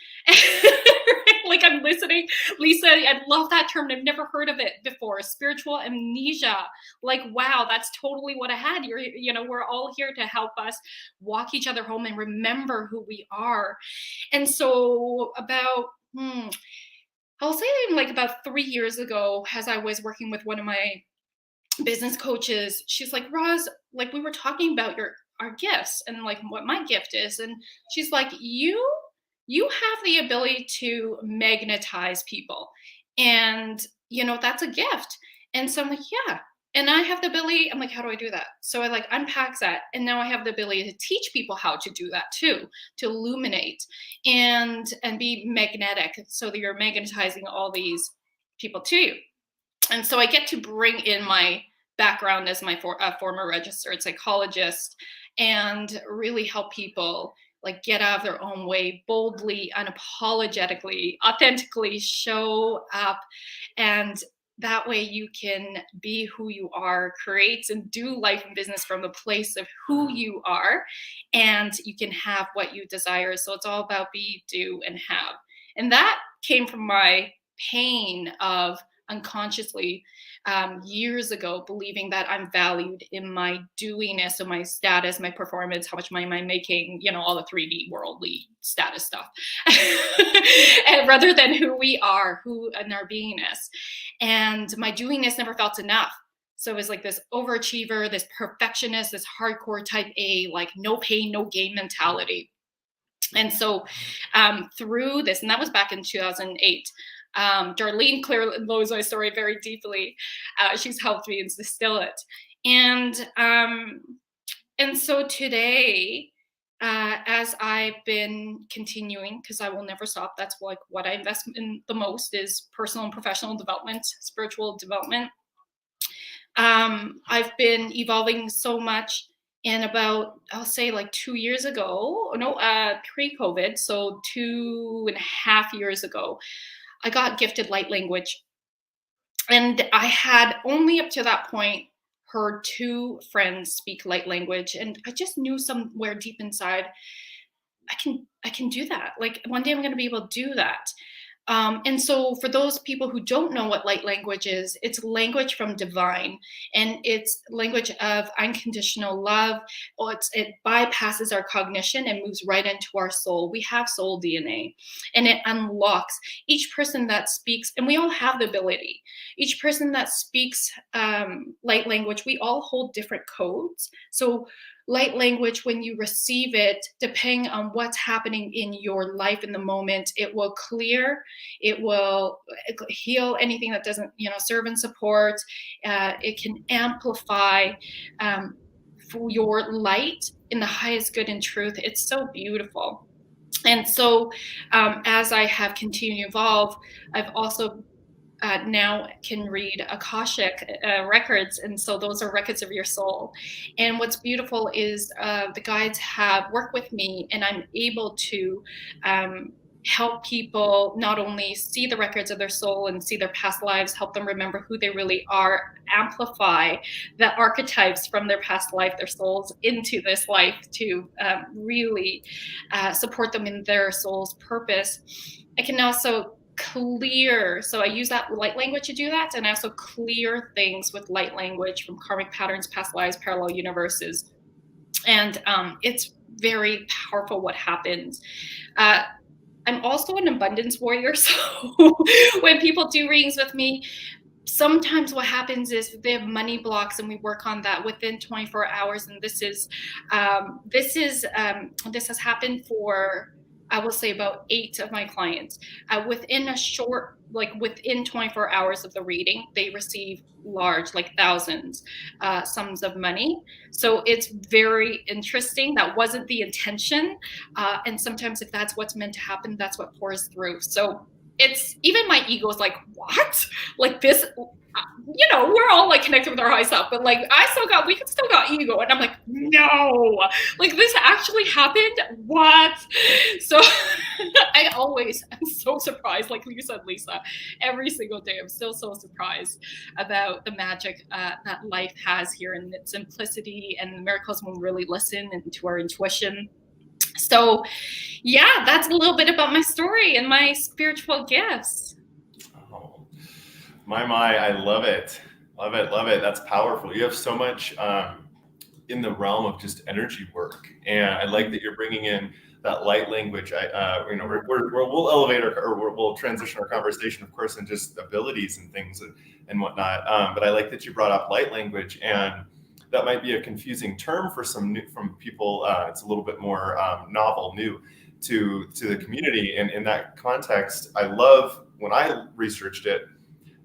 Like, I'm listening. Lisa, I love that term. I've never heard of it before. Spiritual amnesia. Like, wow, that's totally what I had. We're all here to help us walk each other home and remember who we are. And so I'll say like about 3 years ago, as I was working with one of my business coaches, she's like, Roz, like, we were talking about our gifts and like what my gift is. And she's like, you have the ability to magnetize people. And, that's a gift. And so I'm like, yeah. And I have the ability, I'm like, how do I do that? So I like unpack that. And now I have the ability to teach people how to do that too, to illuminate and be magnetic so that you're magnetizing all these people to you. And so I get to bring in my background as my former registered psychologist and really help people like get out of their own way, boldly, unapologetically, authentically show up. And that way you can be who you are, create and do life and business from the place of who you are, and you can have what you desire. So it's all about be, do, and have. And that came from my pain of unconsciously years ago, believing that I'm valued in my doingness, so my status, my performance, how much money am I making, all the 3D worldly status stuff, and rather than who we are, who in our beingness. And my doingness never felt enough. So it was like this overachiever, this perfectionist, this hardcore type A, like no pain, no gain mentality. And so through this, and that was back in 2008, Darlene clearly knows my story very deeply. She's helped me instill it. And so today, as I've been continuing, because I will never stop, that's like what I invest in the most is personal and professional development, spiritual development. I've been evolving so much. And about, I'll say like 2 years ago, pre-COVID, so 2.5 years ago, I got gifted light language. And I had only up to that point heard 2 friends speak light language. And I just knew somewhere deep inside, I can do that. Like one day I'm going to be able to do that. And so for those people who don't know what light language is, it's language from divine, and it's language of unconditional love. It bypasses our cognition and moves right into our soul. We have soul DNA, and it unlocks each person that speaks, and we all have the ability. Each person that speaks light language, we all hold different codes. So light language, when you receive it, depending on what's happening in your life in the moment, it will clear, it will heal anything that doesn't, serve and support. It can amplify for your light in the highest good and truth. It's so beautiful. And so as I have continued to evolve, I've also now can read Akashic records. And so those are records of your soul. And what's beautiful is the guides have worked with me, and I'm able to help people not only see the records of their soul and see their past lives, help them remember who they really are, amplify the archetypes from their past life, their souls, into this life to really support them in their soul's purpose. I can also clear, so I use that light language to do that, and I also clear things with light language from karmic patterns, past lives, parallel universes. And it's very powerful what happens. I'm also an abundance warrior, so when people do readings with me, sometimes what happens is they have money blocks, and we work on that within 24 hours. And this has happened for, I will say, about 8 of my clients. Within a short, within 24 hours of the reading, they receive large, thousands, sums of money. So it's very interesting. That wasn't the intention. And sometimes if that's what's meant to happen, that's what pours through. So it's, even my ego is like, what? This, we're all connected with our high self, but we can still got ego. And I'm like, no, this actually happened. What? So I'm so surprised. Like you said, Lisa, every single day, I'm still so surprised about the magic that life has here, and its simplicity and the miracles when we really listen and to our intuition. So yeah, that's a little bit about my story and my spiritual gifts. Oh, my, I love it. Love it. Love it. That's powerful. You have so much in the realm of just energy work. And I like that you're bringing in that light language. We'll elevate we'll transition our conversation, of course, and just abilities and things and whatnot. But I like that you brought up light language, and that might be a confusing term for from people. It's a little bit more novel, new to the community. And in that context, I love, when I researched it,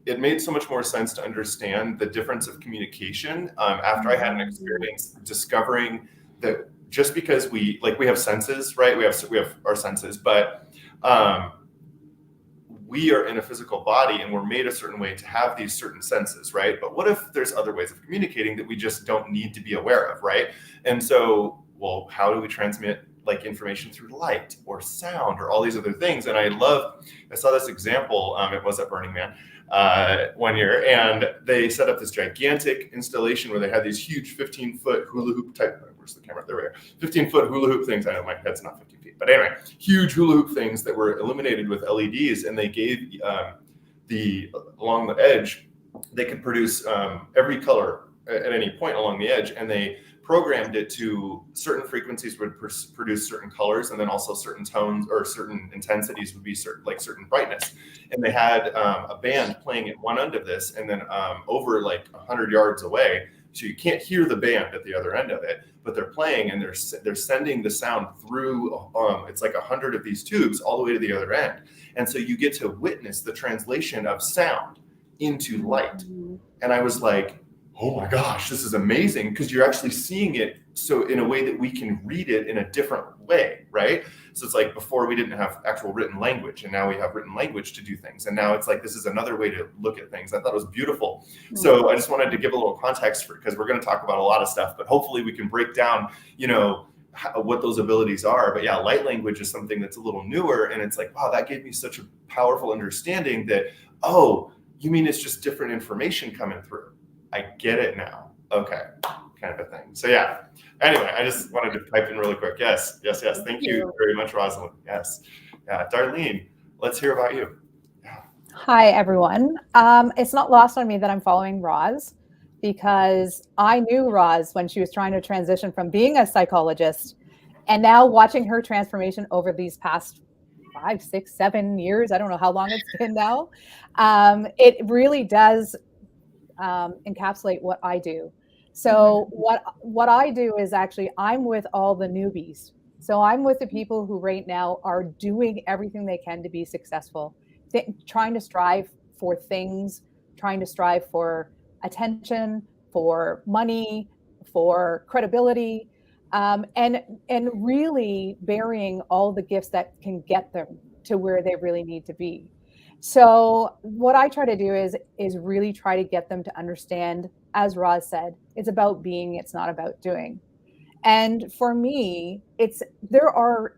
it made so much more sense to understand the difference of communication after I had an experience discovering that just because we have senses, right? We have our senses, but we are in a physical body and we're made a certain way to have these certain senses, right? But what if there's other ways of communicating that we just don't need to be aware of, right? And so, well, how do we transmit information through light or sound or all these other things? And I saw this example, it was at Burning Man one year, and they set up this gigantic installation where they had these huge 15-foot hula hoop type, where's the camera? There we are. 15-foot hula hoop things. I know my head's not 15 feet, but anyway, huge hula hoop things that were illuminated with LEDs, and they gave along the edge, they could produce every color at any point along the edge, and they programmed it to certain frequencies would produce certain colors, and then also certain tones or certain intensities would be certain brightness. And they had a band playing at one end of this, and then over 100 yards away, so you can't hear the band at the other end of it, but they're playing and they're sending the sound through. It's 100 of these tubes all the way to the other end, and so you get to witness the translation of sound into light. And I was like, oh my gosh, this is amazing, because you're actually seeing it so in a way that we can read it in a different way, right? So it's before we didn't have actual written language, and now we have written language to do things. And now it's this is another way to look at things. I thought it was beautiful. So I just wanted to give a little context because we're going to talk about a lot of stuff, but hopefully we can break down, what those abilities are. But yeah, light language is something that's a little newer, and it's wow, that gave me such a powerful understanding that, oh, you mean it's just different information coming through. I get it now. Okay, kind of a thing. So yeah. Anyway, I just wanted to pipe in really quick. Yes. Thank you very much, Rosalyn. Yes. Yeah, Darlene, let's hear about you. Yeah. Hi, everyone. It's not lost on me that I'm following Roz, because I knew Roz when she was trying to transition from being a psychologist, and now watching her transformation over these past 5, 6, 7 years. I don't know how long it's been now. It really does encapsulate what I do. So what I do is actually, I'm with all the newbies. So I'm with the people who right now are doing everything they can to be successful, trying to strive for things, trying to strive for attention, for money, for credibility, and really burying all the gifts that can get them to where they really need to be. So what I try to do is really try to get them to understand, as Roz said, it's about being, it's not about doing. And for me, there are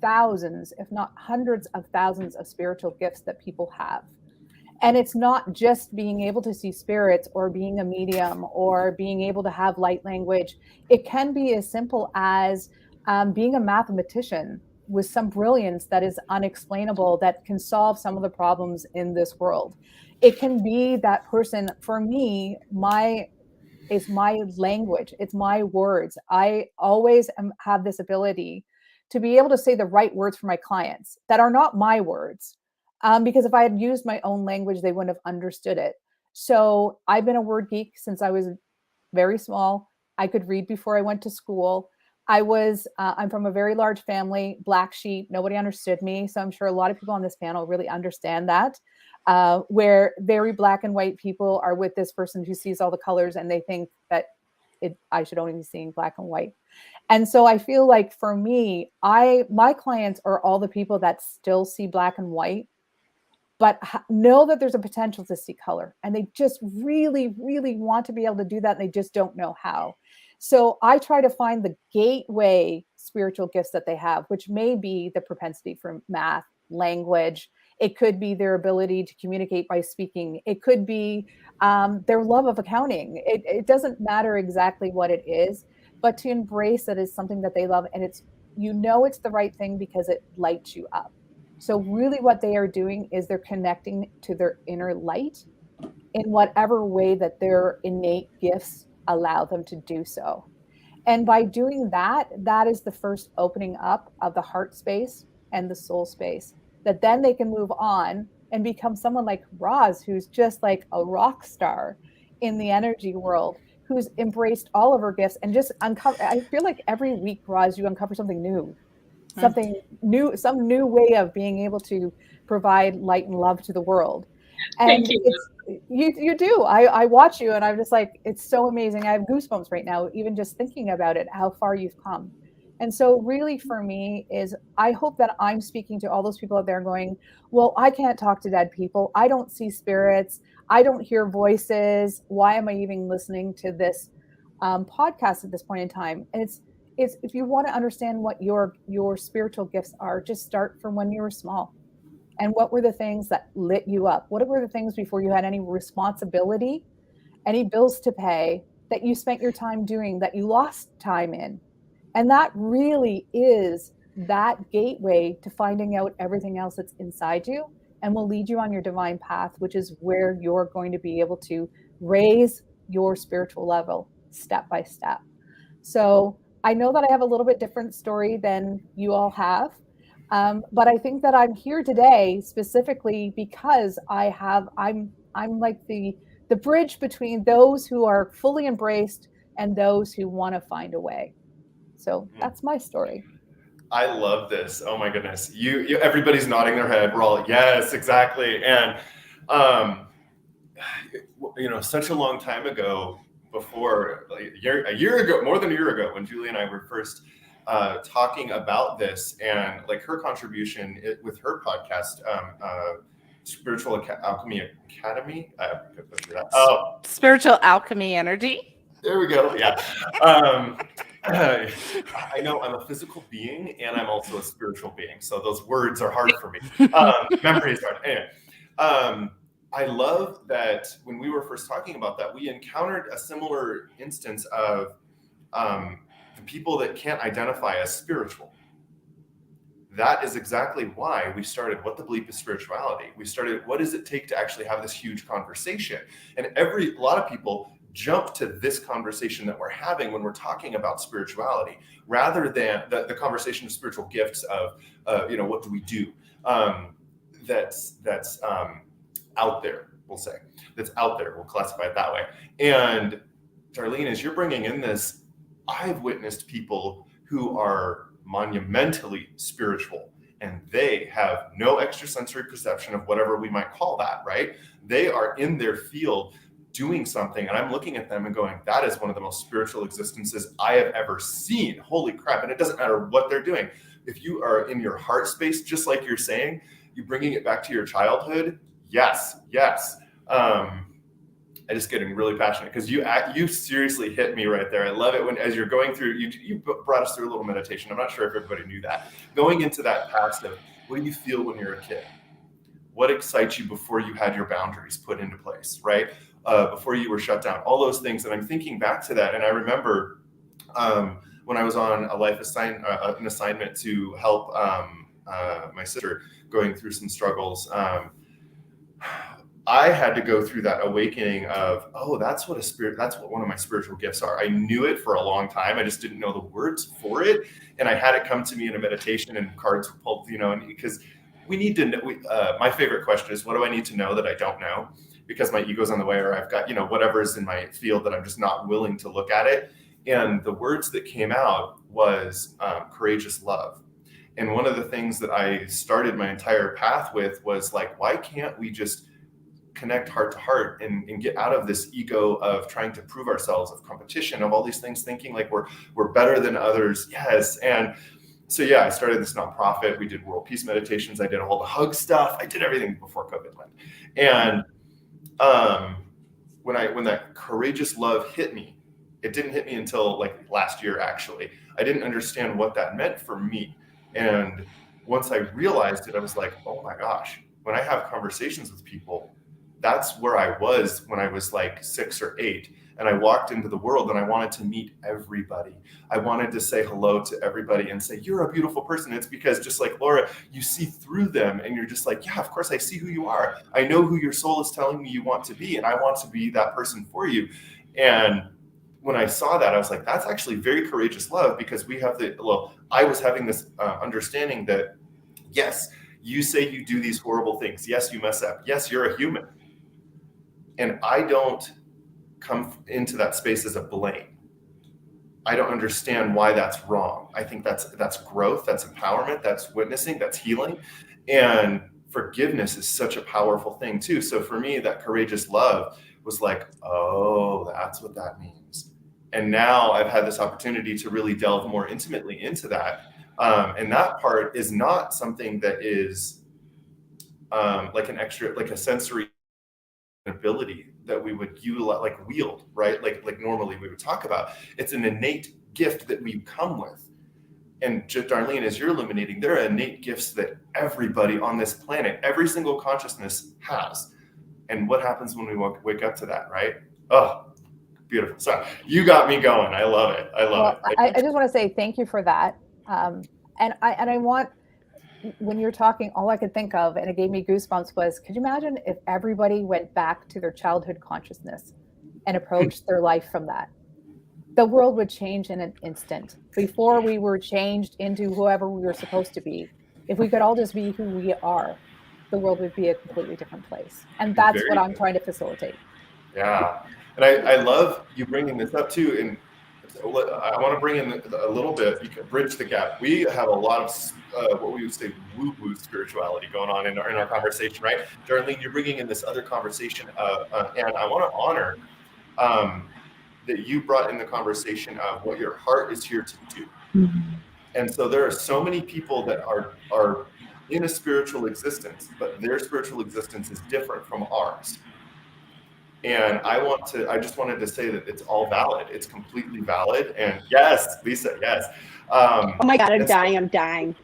thousands, if not hundreds of thousands of spiritual gifts that people have. And it's not just being able to see spirits or being a medium or being able to have light language. It can be as simple as being a mathematician with some brilliance that is unexplainable, that can solve some of the problems in this world. It can be that person. For me, it's my language, it's my words. I always have this ability to be able to say the right words for my clients that are not my words. Because if I had used my own language, they wouldn't have understood it. So I've been a word geek since I was very small. I could read before I went to school. I'm from a very large family, black sheep. Nobody understood me. So I'm sure a lot of people on this panel really understand that, where very black and white people are with this person who sees all the colors and they think that I should only be seeing black and white. And so I feel like for me, my clients are all the people that still see black and white, but know that there's a potential to see color. And they just really, really want to be able to do that. And they just don't know how. So I try to find the gateway spiritual gifts that they have, which may be the propensity for math, language. It could be their ability to communicate by speaking. It could be their love of accounting. It doesn't matter exactly what it is, but to embrace it as something that they love. And it's the right thing because it lights you up. So really what they are doing is they're connecting to their inner light in whatever way that their innate gifts allow them to do so. And by doing that, that is the first opening up of the heart space and the soul space, that then they can move on and become someone like Roz, who's just like a rock star in the energy world, who's embraced all of her gifts and just uncover. I feel like every week, Roz, you uncover something new. Something new, some new way of being able to provide light and love to the world. And you do. I watch you and I'm just like, it's so amazing. I have goosebumps right now, even just thinking about it, how far you've come. And so really for me is, I hope that I'm speaking to all those people out there going, well, I can't talk to dead people. I don't see spirits. I don't hear voices. Why am I even listening to this podcast at this point in time? And it's if you want to understand what your spiritual gifts are, just start from when you were small. And what were the things that lit you up? What were the things before you had any responsibility, any bills to pay, that you spent your time doing, that you lost time in? And that really is that gateway to finding out everything else that's inside you and will lead you on your divine path, which is where you're going to be able to raise your spiritual level step by step. So I know that I have a little bit different story than you all have, but I think that I'm here today specifically because I'm like the bridge between those who are fully embraced and those who want to find a way. So that's my story. I love this. Oh my goodness. You everybody's nodding their head. We're all, yes, exactly. And such a long time ago, before like a year ago, more than a year ago, when Julie and I were first talking about this, and like her contribution with her podcast, Spiritual Alchemy Academy. Spiritual Alchemy Energy. There we go. Yeah. I know I'm a physical being and I'm also a spiritual being. So those words are hard for me. Memory is hard. Anyway, I love that when we were first talking about that, we encountered a similar instance of the people that can't identify as spiritual. That is exactly why we started What the Bleep is Spirituality. We started, what does it take to actually have this huge conversation? And a lot of people jump to this conversation that we're having when we're talking about spirituality, rather than the conversation of spiritual gifts of, what do we do? That's out there, we'll say. That's out there, we'll classify it that way. And Darlene, as you're bringing in this, I've witnessed people who are monumentally spiritual, and they have no extrasensory perception of whatever we might call that, right? They are in their field doing something and I'm looking at them and going, that is one of the most spiritual existences I have ever seen. Holy crap. And it doesn't matter what they're doing. If you are in your heart space, just like you're saying, you're bringing it back to your childhood. Yes. I just getting really passionate because you seriously hit me right there. I love it when, as you're going through, you brought us through a little meditation. I'm not sure if everybody knew that. Going into that past of what do you feel when you're a kid? What excites you before you had your boundaries put into place, right? Before you were shut down, all those things. And I'm thinking back to that. And I remember when I was on an assignment to help my sister going through some struggles, I had to go through that awakening of, oh, that's what one of my spiritual gifts are. I knew it for a long time. I just didn't know the words for it. And I had it come to me in a meditation and cards pulled, and because we need to know, my favorite question is, what do I need to know that I don't know? Because my ego's on the way, or I've got, whatever's in my field that I'm just not willing to look at it. And the words that came out was courageous love. And one of the things that I started my entire path with was like, why can't we just connect heart to heart and get out of this ego of trying to prove ourselves, of competition, of all these things, thinking like we're better than others. Yes. And so, I started this nonprofit. We did world peace meditations. I did a whole hug stuff. I did everything before COVID went. And when that courageous love hit me, it didn't hit me until like last year, actually. I didn't understand what that meant for me. And once I realized it, I was like, oh my gosh, when I have conversations with people, that's where I was when I was like 6 or 8. And I walked into the world and I wanted to meet everybody. I wanted to say hello to everybody and say, you're a beautiful person. It's because just like Laura, you see through them and you're just like, yeah, of course I see who you are. I know who your soul is telling me you want to be. And I want to be that person for you. And when I saw that, I was like, that's actually very courageous love, because I was having this understanding that, yes, you say you do these horrible things. Yes, you mess up. Yes, you're a human. And I don't come into that space as a blame. I don't understand why that's wrong. I think that's growth, that's empowerment, that's witnessing, that's healing. And forgiveness is such a powerful thing too. So for me, that courageous love was like, oh, that's what that means. And now I've had this opportunity to really delve more intimately into that. And that part is not something that is like an extra, like a sensory ability that we would utilize, like wield, right? Like normally we would talk about. It's an innate gift that we come with. And Darlene, as you're illuminating, there are innate gifts that everybody on this planet, every single consciousness has. And what happens when we wake up to that, right? Oh, beautiful. So you got me going. I love it. I love it. I just want to say thank you for that. And I want, when you're talking, all I could think of, and it gave me goosebumps, was, could you imagine if everybody went back to their childhood consciousness and approached their life from that? The world would change in an instant. Before we were changed into whoever we were supposed to be, if we could all just be who we are, the world would be a completely different place. And that's what I'm trying to facilitate. Yeah. And I love you bringing this up too. And I want to bring in a little bit, you can bridge the gap. We have a lot of what we would say woo-woo spirituality going on in our conversation, right? Darlene, you're bringing in this other conversation, and I want to honor that you brought in the conversation of what your heart is here to do. Mm-hmm. And so there are so many people that are in a spiritual existence, but their spiritual existence is different from ours. And I just wanted to say that it's all valid. It's completely valid. And yes, Lisa, yes. Oh my God, I'm dying.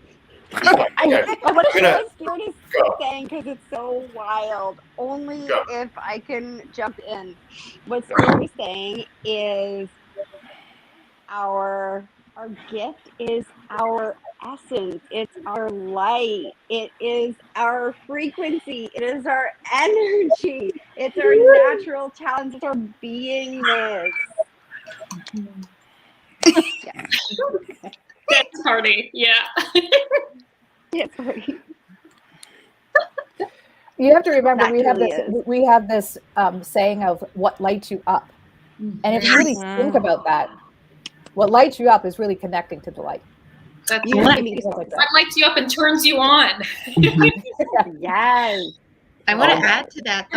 I want to hear what Spirit is saying, because it's so wild. Only if I can jump in. What Spirit is saying is our gift is our essence. It's our light. It is our frequency. It is our energy. It's our natural talents. It's our beingness. Dance party, yeah. Dance party. You have to remember, That we have this saying of what lights you up. And if you really think about that, what lights you up is really connecting to the light. That's what lights you up and turns you on. Yes. I want to add to that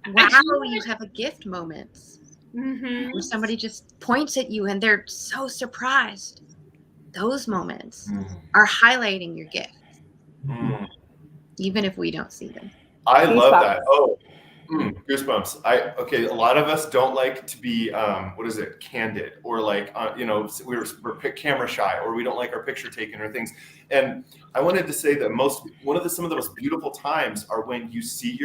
wow, do you have a gift moments Mhm. where somebody just points at you and they're so surprised. Those moments are highlighting your gift, even if we don't see them. I love that. Goosebumps. Oh, goosebumps. Okay, a lot of us don't like to be, candid, or like, we're camera shy, or we don't like our picture taken or things. And I wanted to say that some of the most beautiful times are when you see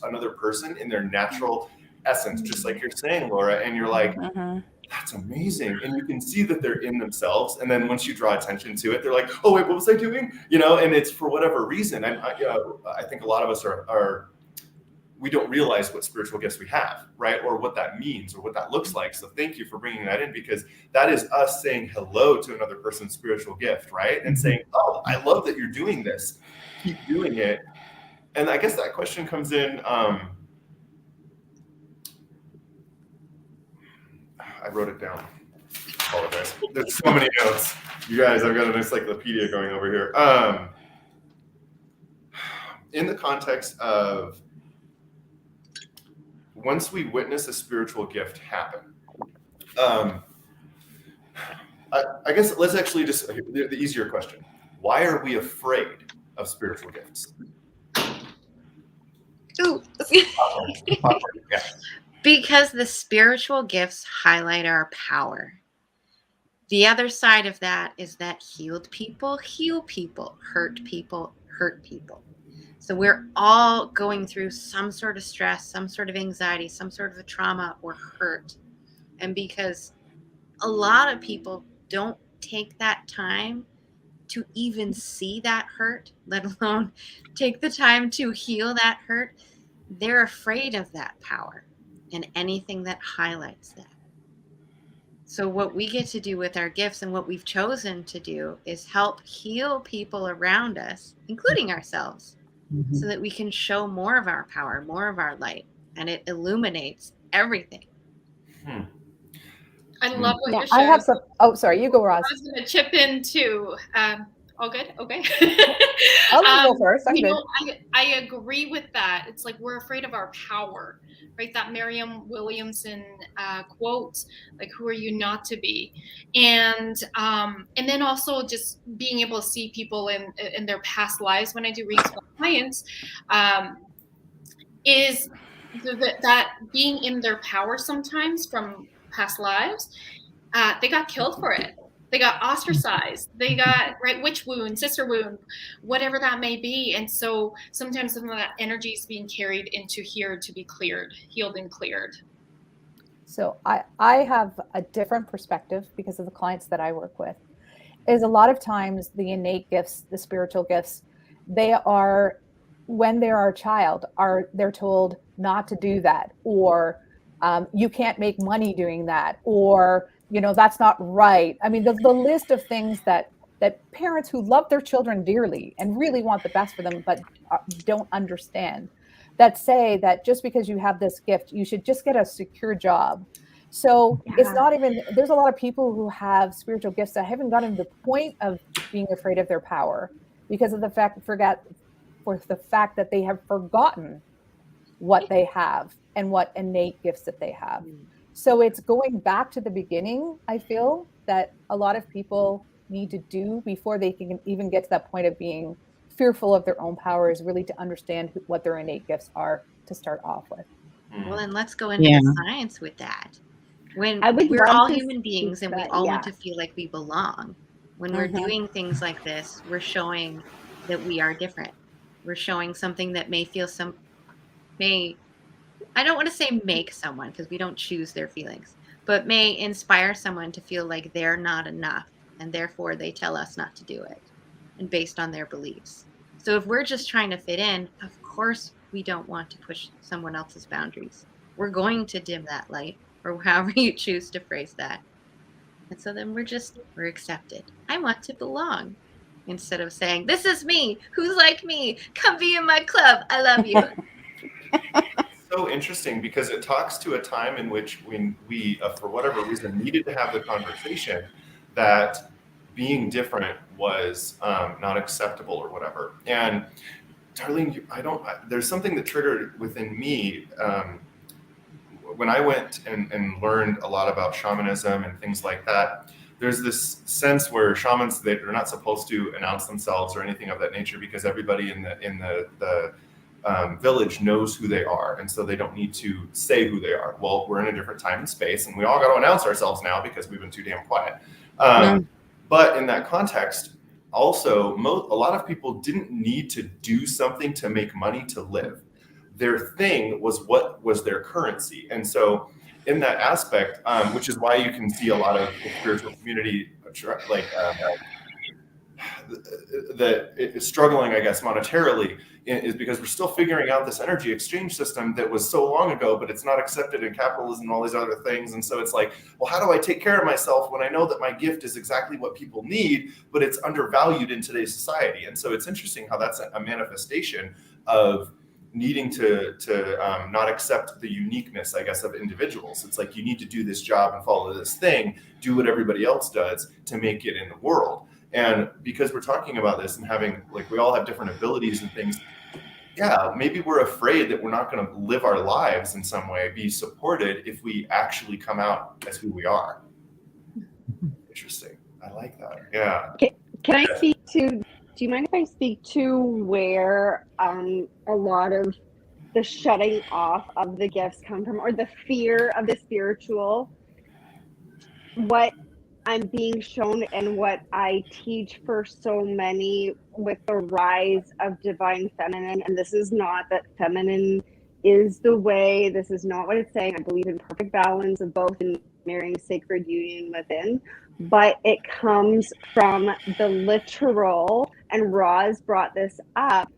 another person in their natural essence, just like you're saying, Laura, and you're like, that's amazing. And you can see that they're in themselves. And then once you draw attention to it, they're like, oh, wait, what was I doing? And it's for whatever reason. And I think a lot of us we don't realize what spiritual gifts we have, right? Or what that means or what that looks like. So thank you for bringing that in, because that is us saying hello to another person's spiritual gift, right? And saying, oh, I love that you're doing this. Keep doing it. And I guess that question comes in. I wrote it down. Apologize. There's so many notes. You guys, I've got an encyclopedia going over here. In the context of once we witness a spiritual gift happen, I guess let's actually just, the easier question. Why are we afraid of spiritual gifts? Ooh. Yeah. Because the spiritual gifts highlight our power. The other side of that is that healed people heal people, hurt people hurt people. So we're all going through some sort of stress, some sort of anxiety, some sort of a trauma or hurt. And because a lot of people don't take that time to even see that hurt, let alone take the time to heal that hurt, they're afraid of that power and anything that highlights that. So what we get to do with our gifts and what we've chosen to do is help heal people around us, including ourselves, so that we can show more of our power, more of our light, and it illuminates everything. I love what Yeah, you're I sharing. have some. Oh, sorry, you go, Roz. I was going to chip in too. All good? Okay. I'll go first. I'm good. I agree with that. It's like we're afraid of our power, right? That Mariam Williamson quote, like, who are you not to be? And then also just being able to see people in their past lives when I do readings with clients, is that being in their power sometimes from past lives, they got killed for it. They got ostracized. They got, right, witch wound, sister wound, whatever that may be. And so sometimes some of that energy is being carried into here to be cleared, healed and cleared. So I have a different perspective because of the clients that I work with. Is a lot of times the innate gifts, the spiritual gifts, they are, when they're a child, they're told not to do that, or you can't make money doing that, or that's not right. I mean, the list of things that parents who love their children dearly and really want the best for them, but don't understand, that say that just because you have this gift, you should just get a secure job. So it's not even, there's a lot of people who have spiritual gifts that haven't gotten to the point of being afraid of their power because of the fact that they have forgotten what they have and what innate gifts that they have. So it's going back to the beginning, I feel, that a lot of people need to do before they can even get to that point of being fearful of their own power, is really to understand what their innate gifts are to start off with. Well, then let's go into the science with that. When we're all human beings and we all want to feel like we belong, when we're doing things like this, we're showing that we are different. We're showing something that may feel I don't want to say make someone, because we don't choose their feelings, but may inspire someone to feel like they're not enough, and therefore they tell us not to do it, and based on their beliefs. So if we're just trying to fit in, of course we don't want to push someone else's boundaries. We're going to dim that light, or however you choose to phrase that. And so then we're accepted. I want to belong. Instead of saying, this is me, who's like me? Come be in my club. I love you. So interesting, because it talks to a time in which we for whatever reason, needed to have the conversation that being different was not acceptable or whatever. And Darlene, there's something that triggered within me when I went and learned a lot about shamanism and things like that. There's this sense where shamans, they're not supposed to announce themselves or anything of that nature, because everybody in the village knows who they are, and so they don't need to say who they are. Well, we're in a different time and space, and we all got to announce ourselves now because we've been too damn quiet. But in that context, also, a lot of people didn't need to do something to make money to live. Their thing was what was their currency. And so in that aspect, which is why you can see a lot of the spiritual community like that is struggling, I guess, monetarily, is because we're still figuring out this energy exchange system that was so long ago, but it's not accepted in capitalism and all these other things. And so it's like, well, how do I take care of myself when I know that my gift is exactly what people need, but it's undervalued in today's society? And so it's interesting how that's a manifestation of needing to not accept the uniqueness, I guess, of individuals. It's like, you need to do this job and follow this thing, do what everybody else does to make it in the world. And because we're talking about this and having, like, we all have different abilities and things, yeah, maybe we're afraid that we're not going to live our lives in some way, be supported if we actually come out as who we are. Interesting. I like that. Yeah. Can I speak to, do you mind if I speak to where a lot of the shutting off of the gifts come from, or the fear of the spiritual? What I'm being shown and what I teach for so many with the rise of divine feminine, and this is not that feminine is the way, this is not what it's saying. I believe in perfect balance of both and marrying sacred union within, but it comes from the literal, and Roz brought this up,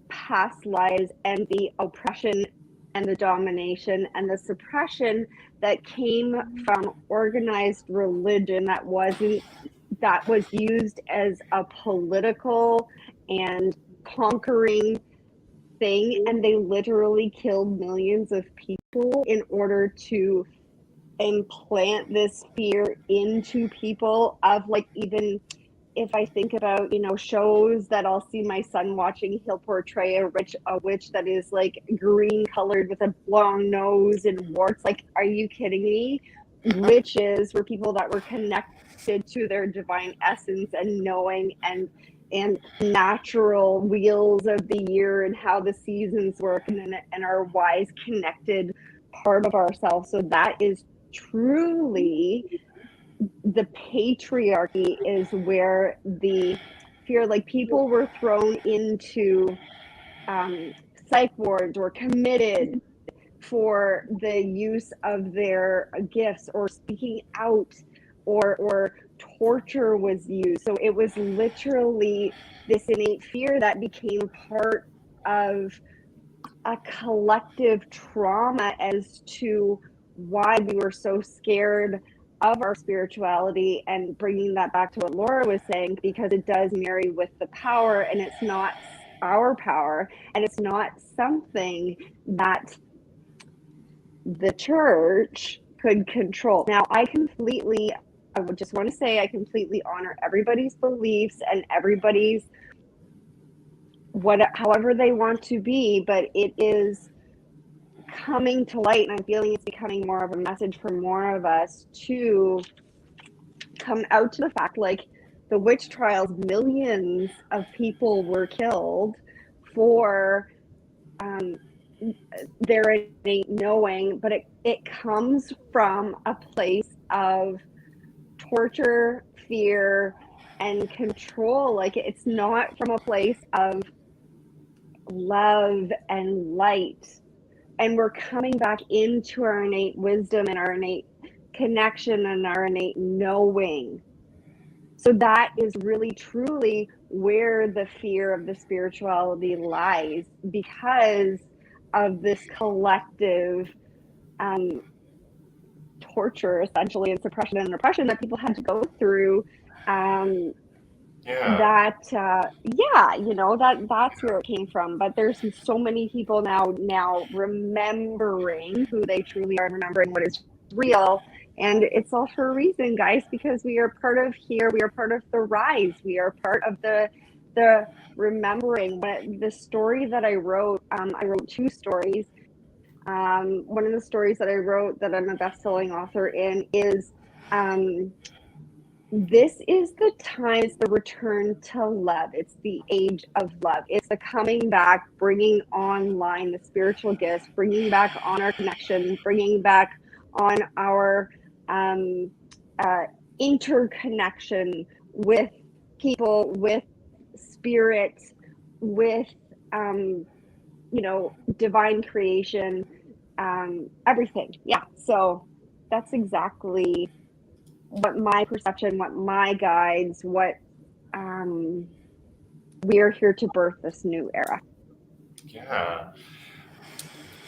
past lives and the oppression and the domination and the suppression that came from organized religion that was used as a political and conquering thing, and they literally killed millions of people in order to implant this fear into people of, like, even if I think about, shows that I'll see my son watching, he'll portray a witch that is like green colored with a long nose and warts. Like, are you kidding me? Witches were people that were connected to their divine essence and knowing and natural wheels of the year and how the seasons work, and our wise connected part of ourselves. So that is truly the patriarchy, is where the fear, like, people were thrown into psych wards or committed for the use of their gifts or speaking out, or torture was used. So it was literally this innate fear that became part of a collective trauma as to why we were so scared of our spirituality. And bringing that back to what Laura was saying, because it does marry with the power, and it's not our power, and it's not something that the church could control. Now, I would just want to say I completely honor everybody's beliefs and everybody's however they want to be, but it is coming to light, and I'm feeling it's becoming more of a message for more of us to come out to the fact, like the witch trials, millions of people were killed for their innate knowing, but it comes from a place of torture, fear, and control. Like, it's not from a place of love and light. And we're coming back into our innate wisdom and our innate connection and our innate knowing. So that is really truly where the fear of the spirituality lies, because of this collective torture, essentially, and suppression and oppression that people had to go through. That's where it came from. But there's so many people now remembering who they truly are, remembering what is real. And it's all for a reason, guys, because we are part of here. We are part of the rise. We are part of the the remembering the story that I wrote 2 stories. One of the stories that I wrote that I'm a best-selling author in is this is the time, it's the return to love. It's the age of love. It's the coming back, bringing online the spiritual gifts, bringing back on our connection, bringing back on our interconnection with people, with spirit, with divine creation, everything. Yeah. So that's exactly what my perception, what my guides, what we are here to birth this new era. Yeah,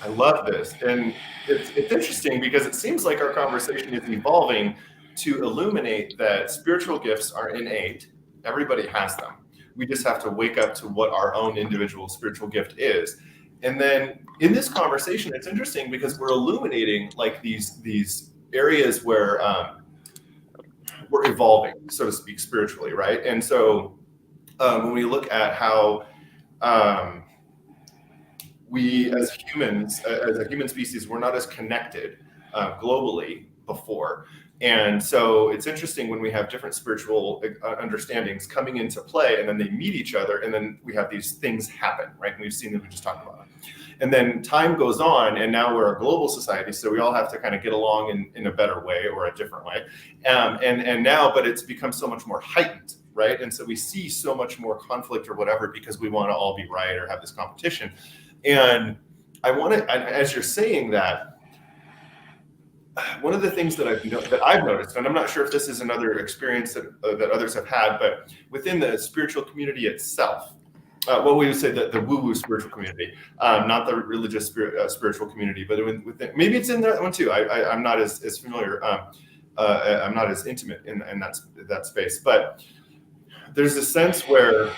I love this. And it's interesting because it seems like our conversation is evolving to illuminate that spiritual gifts are innate. Everybody has them. We just have to wake up to what our own individual spiritual gift is. And then in this conversation, it's interesting because we're illuminating like these areas where we're evolving, so to speak, spiritually, right? And so when we look at how we as humans, as a human species, we're not as connected globally before. And so it's interesting when we have different spiritual understandings coming into play, and then they meet each other, and then we have these things happen, right? And we've seen them, we just talked about it. And then time goes on, and now we're a global society, so we all have to kind of get along in a better way or a different way. And now, but it's become so much more heightened, right? And so we see so much more conflict or whatever because we want to all be right or have this competition. And I want to, as you're saying that, one of the things that I've noticed, and I'm not sure if this is another experience that others have had, but within the spiritual community itself, well, we would say that the woo-woo spiritual community, not the religious spiritual community, but within, maybe it's in that one too. I'm not as familiar. I'm not as intimate in that space, but there's a sense where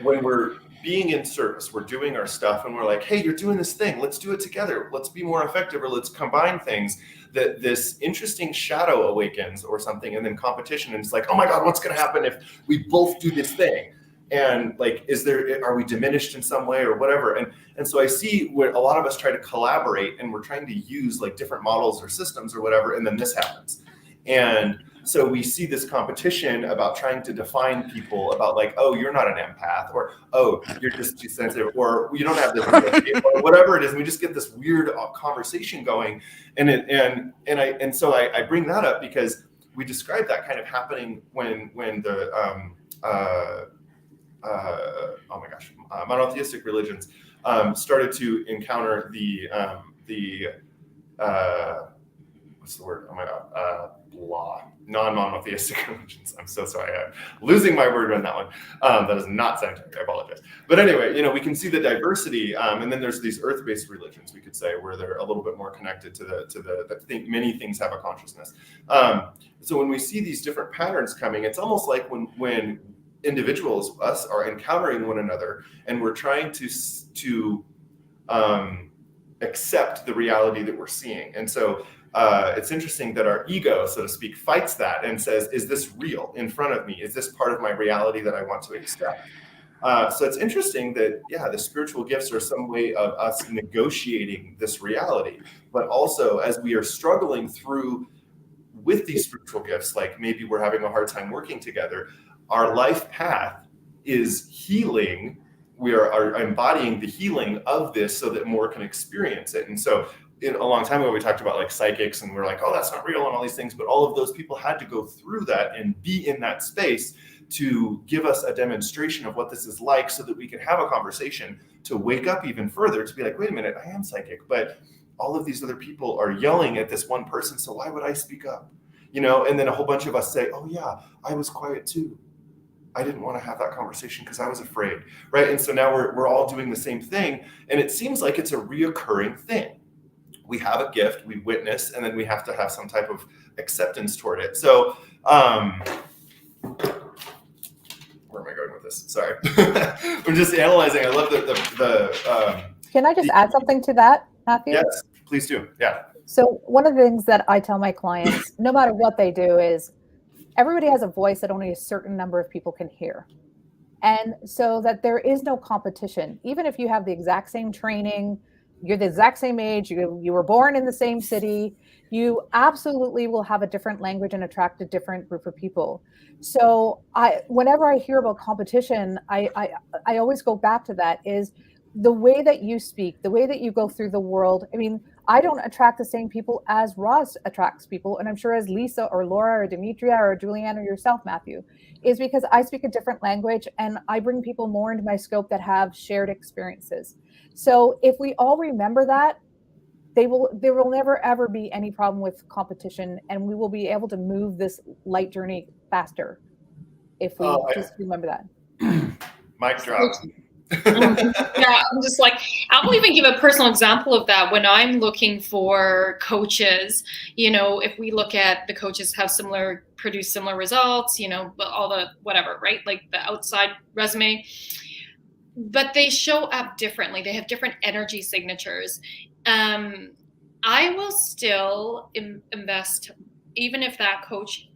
when we're being in service, we're doing our stuff, and we're like, hey, you're doing this thing, let's do it together, let's be more effective, or let's combine things, that this interesting shadow awakens or something, and then competition, and it's like, oh my God, what's going to happen if we both do this thing? And like, are we diminished in some way or whatever? And so I see where a lot of us try to collaborate, and we're trying to use like different models or systems or whatever, and then this happens. And so we see this competition about trying to define people about like, oh, you're not an empath, or oh, you're just too sensitive, or you don't have this or whatever it is. And we just get this weird conversation going. And so I bring that up because we describe that kind of happening when the monotheistic religions started to encounter the what's the word? Oh my God, non-monotheistic religions. I'm so sorry, I'm losing my word on that one. That is not scientific, I apologize. But anyway, we can see the diversity, and then there's these earth-based religions, we could say, where they're a little bit more connected to the many things have a consciousness. So when we see these different patterns coming, it's almost like when individuals, us, are encountering one another, and we're trying to accept the reality that we're seeing. And so it's interesting that our ego, so to speak, fights that and says, is this real in front of me? Is this part of my reality that I want to accept? So it's interesting that, yeah, the spiritual gifts are some way of us negotiating this reality, but also as we are struggling through with these spiritual gifts, like maybe we're having a hard time working together, our life path is healing. We are embodying the healing of this so that more can experience it. And so a long time ago, we talked about like psychics, and we're like, oh, that's not real and all these things. But all of those people had to go through that and be in that space to give us a demonstration of what this is like so that we can have a conversation to wake up even further, to be like, wait a minute, I am psychic, but all of these other people are yelling at this one person. So why would I speak up? And then a whole bunch of us say, oh yeah, I was quiet too. I didn't want to have that conversation because I was afraid, right? And so now we're all doing the same thing. And it seems like it's a reoccurring thing. We have a gift, we witness, and then we have to have some type of acceptance toward it. So, where am I going with this? Sorry. I'm just analyzing. I love the Can I just add something to that, Matthew? Yes, please do. Yeah. So one of the things that I tell my clients, no matter what they do, is everybody has a voice that only a certain number of people can hear. And so that there is no competition, even if you have the exact same training, you're the exact same age, you were born in the same city, you absolutely will have a different language and attract a different group of people. So whenever I hear about competition, I always go back to that, is the way that you speak, the way that you go through the world. I mean, I don't attract the same people as Roz attracts people, and I'm sure as Lisa or Laura or Dimitria or Julianne or yourself, Matthew, is because I speak a different language and I bring people more into my scope that have shared experiences. So if we all remember that, there will never ever be any problem with competition, and we will be able to move this light journey faster if we just remember that. Mic drop. Yeah, I'm just like, I'll even give a personal example of that when I'm looking for coaches. You know, if we look at the coaches have produce similar results, you know, all the whatever, right? Like the outside resume, but they show up differently. They have different energy signatures. I will still invest, even if that coach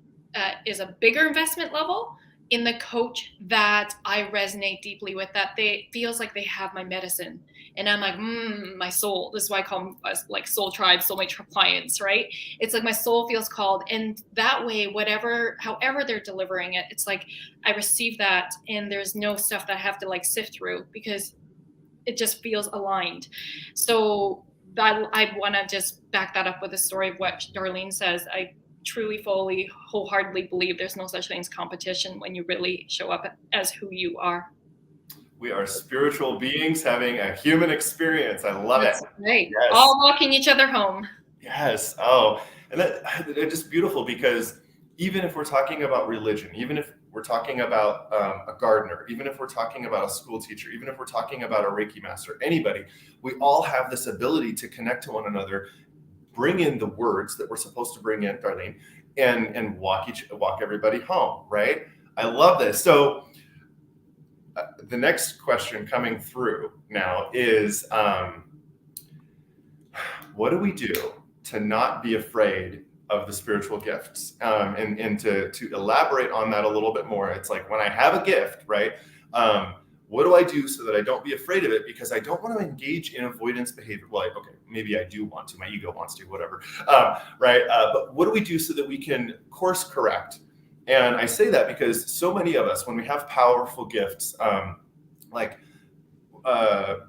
is a bigger investment level, in the coach that I resonate deeply with, that feels like they have my medicine. And I'm like, my soul. This is why I call them like soul tribe, soulmate clients, right? It's like my soul feels called. And that way, however they're delivering it, it's like I receive that, and there's no stuff that I have to like sift through, because it just feels aligned. So I want to just back that up with a story of what Darlene says. I truly, fully, wholeheartedly believe there's no such thing as competition when you really show up as who you are. We are spiritual beings having a human experience. I love it. Right. Yes. All walking each other home. Yes. Oh, and it's just beautiful, because even if we're talking about religion, even if we're talking about a gardener, even if we're talking about a school teacher, even if we're talking about a Reiki master, anybody, we all have this ability to connect to one another, bring in the words that we're supposed to bring in, Darlene, and walk everybody home, right? I love this. So the next question coming through now is, what do we do to not be afraid of the spiritual gifts? And to elaborate on that a little bit more, it's like, when I have a gift, right? What do I do so that I don't be afraid of it? Because I don't want to engage in avoidance behavior. Well, okay, maybe I do want to, my ego wants to, whatever, right? But what do we do so that we can course correct? And I say that because so many of us, when we have powerful gifts,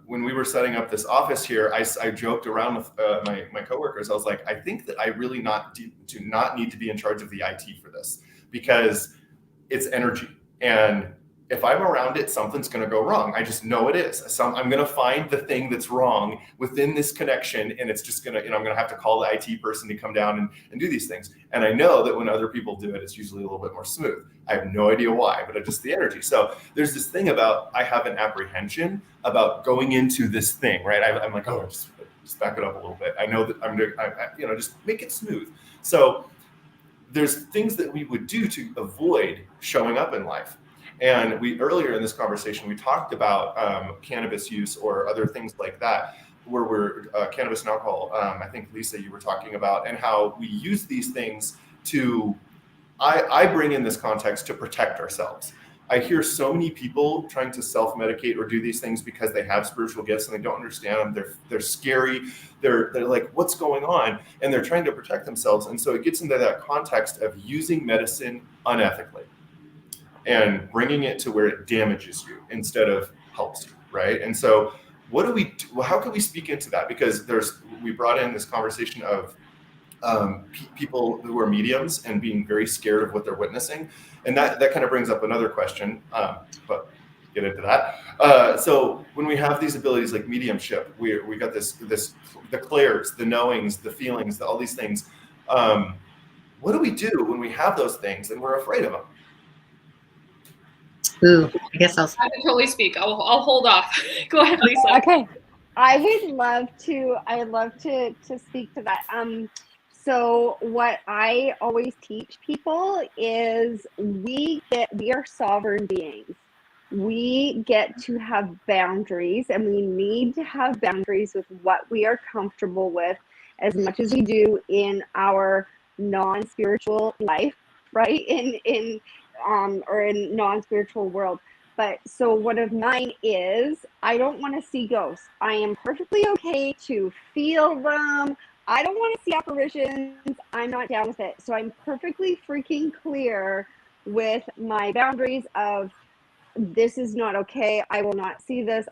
when we were setting up this office here, I joked around with my coworkers. I was like, I think that I really do not need to be in charge of the IT for this, because it's energy. And if I'm around it, something's going to go wrong. I just know it is. I'm going to find the thing that's wrong within this connection, and it's just going to, I'm going to have to call the IT person to come down and do these things. And I know that when other people do it, it's usually a little bit more smooth. I have no idea why, but it's just the energy. So there's this thing about, I have an apprehension about going into this thing, right? I'm like, oh, just back it up a little bit. I know that I'm going to, just make it smooth. So there's things that we would do to avoid showing up in life. And earlier in this conversation, we talked about cannabis use or other things like that, where we're cannabis and alcohol. I think, Lisa, you were talking about, and how we use these things to, I bring in this context to protect ourselves. I hear so many people trying to self-medicate or do these things because they have spiritual gifts and they don't understand them. They're scary. They're like, what's going on? And they're trying to protect themselves. And so it gets into that context of using medicine unethically and bringing it to where it damages you instead of helps you, right? And so what do we do? How can we speak into that? Because we brought in this conversation of people who are mediums and being very scared of what they're witnessing. And that kind of brings up another question, but get into that. So when we have these abilities like mediumship, we got the clairs, the knowings, the feelings, all these things. What do we do when we have those things and we're afraid of them? Ooh, I guess I can totally speak. I'll hold off. Go ahead, Lisa. Okay. I'd love to speak to that. So what I always teach people is we are sovereign beings. We get to have boundaries, and we need to have boundaries with what we are comfortable with as much as we do in our non-spiritual life, right? Or in non-spiritual world. But so one of mine is, I don't want to see ghosts. I am perfectly okay to feel them. I don't want to see apparitions. I'm not down with it. So I'm perfectly freaking clear with my boundaries of, this is not okay. I will not see this.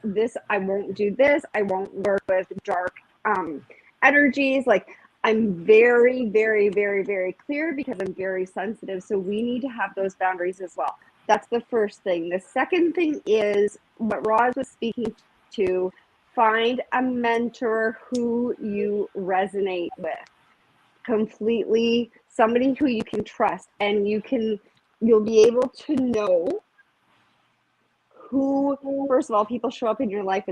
I won't do this. I won't work with dark energies. Like, I'm very, very, very, very clear because I'm very sensitive. So we need to have those boundaries as well. That's the first thing. The second thing is what Roz was speaking to. Find a mentor who you resonate with completely, somebody who you can trust, and you'll be able to know who, first of all, people show up in your life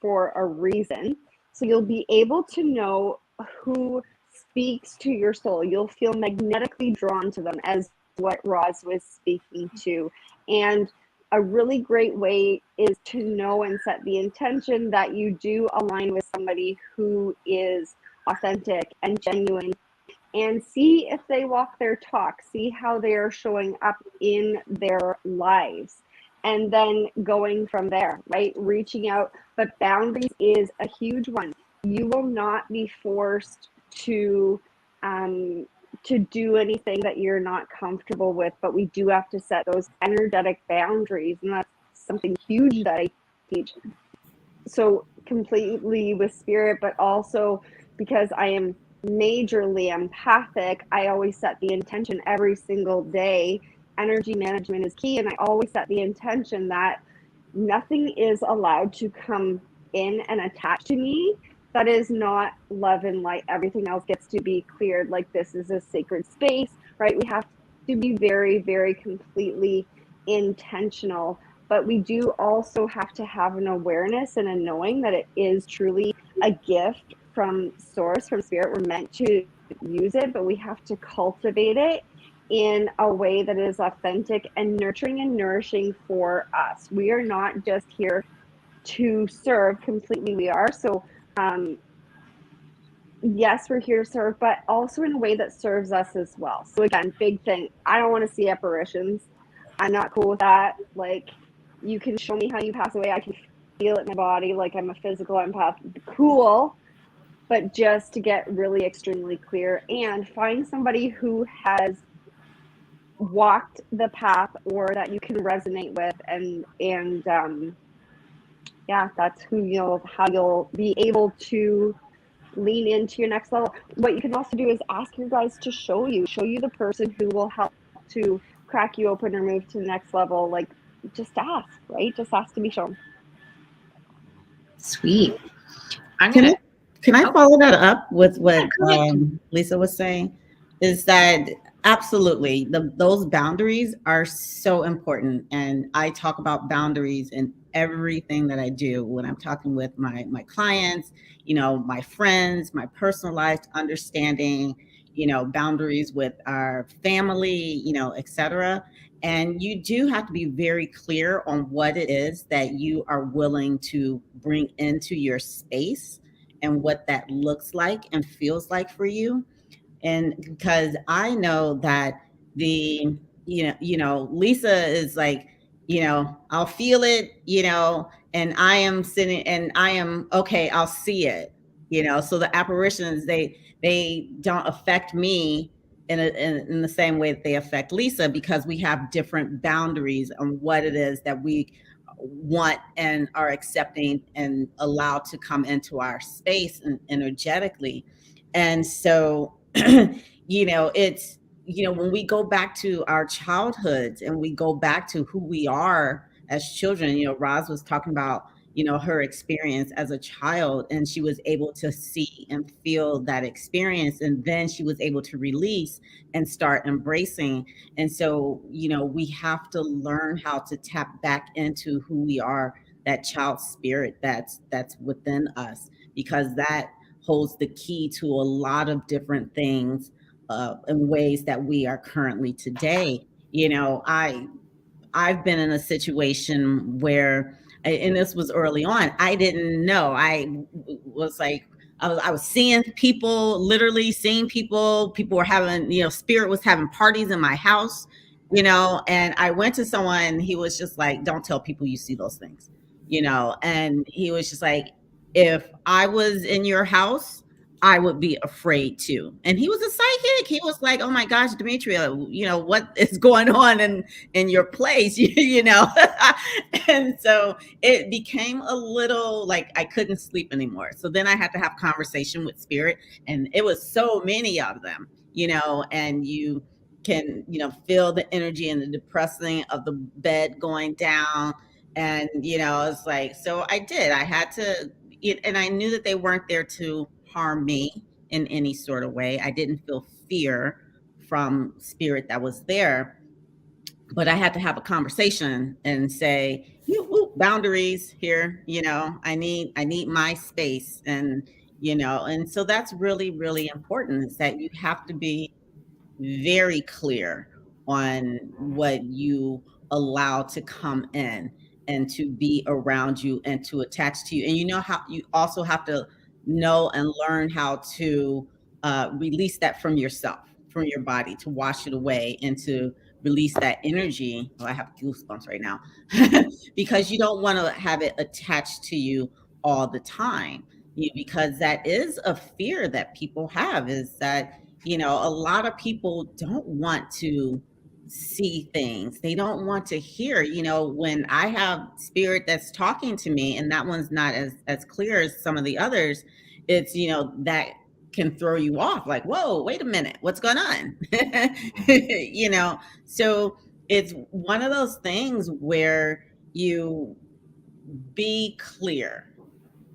for a reason. So you'll be able to know who speaks to your soul. You'll feel magnetically drawn to them, as what Roz was speaking to. And a really great way is to know and set the intention that you do align with somebody who is authentic and genuine, and see if they walk their talk, see how they are showing up in their lives. And then going from there, right? Reaching out. But boundaries is a huge one. You will not be forced to do anything that you're not comfortable with, but we do have to set those energetic boundaries, and that's something huge that I teach. So completely with spirit, but also because I am majorly empathic, I always set the intention every single day. Energy management is key, and I always set the intention that nothing is allowed to come in and attach to me that is not love and light. Everything else gets to be cleared. Like, this is a sacred space, right? We have to be very, very completely intentional, but we do also have to have an awareness and a knowing that it is truly a gift from source, from spirit. We're meant to use it, but we have to cultivate it in a way that is authentic and nurturing and nourishing for us. We are not just here to serve completely. We are. So yes, we're here to serve, but also in a way that serves us as well. So again, big thing. I don't want to see apparitions. I'm not cool with that. Like, you can show me how you pass away. I can feel it in my body. Like, I'm a physical empath. Cool. But just to get really extremely clear and find somebody who has walked the path or that you can resonate with, and yeah, that's how you'll be able to lean into your next level. What you can also do is ask your guys to show you the person who will help to crack you open or move to the next level. Like, just ask, right? Just ask to be shown. Sweet. Can I follow that up with what Lisa was saying? Is that absolutely those boundaries are so important, and I talk about boundaries in everything that I do when I'm talking with my clients, my friends, my personal life, understanding, boundaries with our family, etc. And you do have to be very clear on what it is that you are willing to bring into your space and what that looks like and feels like for you. And because I know that Lisa is like, I'll feel it, and I am sitting and I am okay, I'll see it, so the apparitions, they don't affect me in the same way that they affect Lisa, because we have different boundaries on what it is that we want and are accepting and allowed to come into our space and energetically. And so it's when we go back to our childhoods and we go back to who we are as children, Roz was talking about her experience as a child, and she was able to see and feel that experience, and then she was able to release and start embracing. And so we have to learn how to tap back into who we are, that child spirit that's within us, because that holds the key to a lot of different things in ways that we are currently today. I've been in a situation where, and this was early on, I didn't know. I was like, I was seeing people, literally seeing people. People were having, spirit was having parties in my house. And I went to someone, he was just like, don't tell people you see those things, and he was just like, if I was in your house, I would be afraid too. And he was a psychic. He was like, oh my gosh, Demetria, what is going on in your place, And so it became a little like I couldn't sleep anymore. So then I had to have conversation with spirit, and it was so many of them, and you can, feel the energy and the depressing of the bed going down. And, it's like, so I had to, and I knew that they weren't there to harm me in any sort of way. I didn't feel fear from spirit that was there, but I had to have a conversation and say, boundaries here, I need my space. And so that's really, really important, is that you have to be very clear on what you allow to come in and to be around you and to attach to you. And how you also have to know and learn how to release that from yourself, from your body, to wash it away and to release that energy. Oh, I have goosebumps right now because you don't want to have it attached to you all the time. Because that is a fear that people have, is that a lot of people don't want to see things. They don't want to hear, when I have spirit that's talking to me, and that one's not as clear as some of the others, it's, that can throw you off, like, whoa, wait a minute, what's going on? So it's one of those things where you be clear,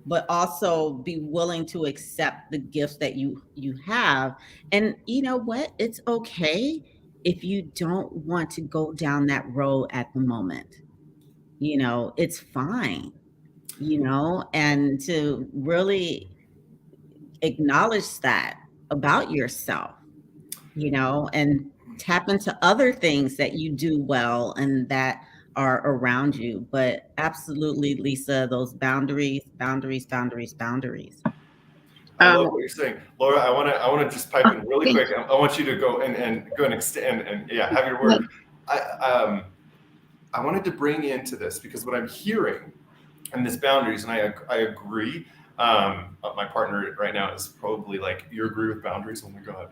but also be willing to accept the gifts that you have. And you know what? It's okay if you don't want to go down that road at the moment. It's fine, and to really acknowledge that about yourself, and tap into other things that you do well and that are around you. But absolutely, Lisa, those boundaries. I love what you're saying, Laura. I want to just pipe in really quick. I want you to go and extend and have your word. I wanted to bring into this because what I'm hearing and this boundaries, and I agree. My partner right now is probably like, you agree with boundaries? Oh my God.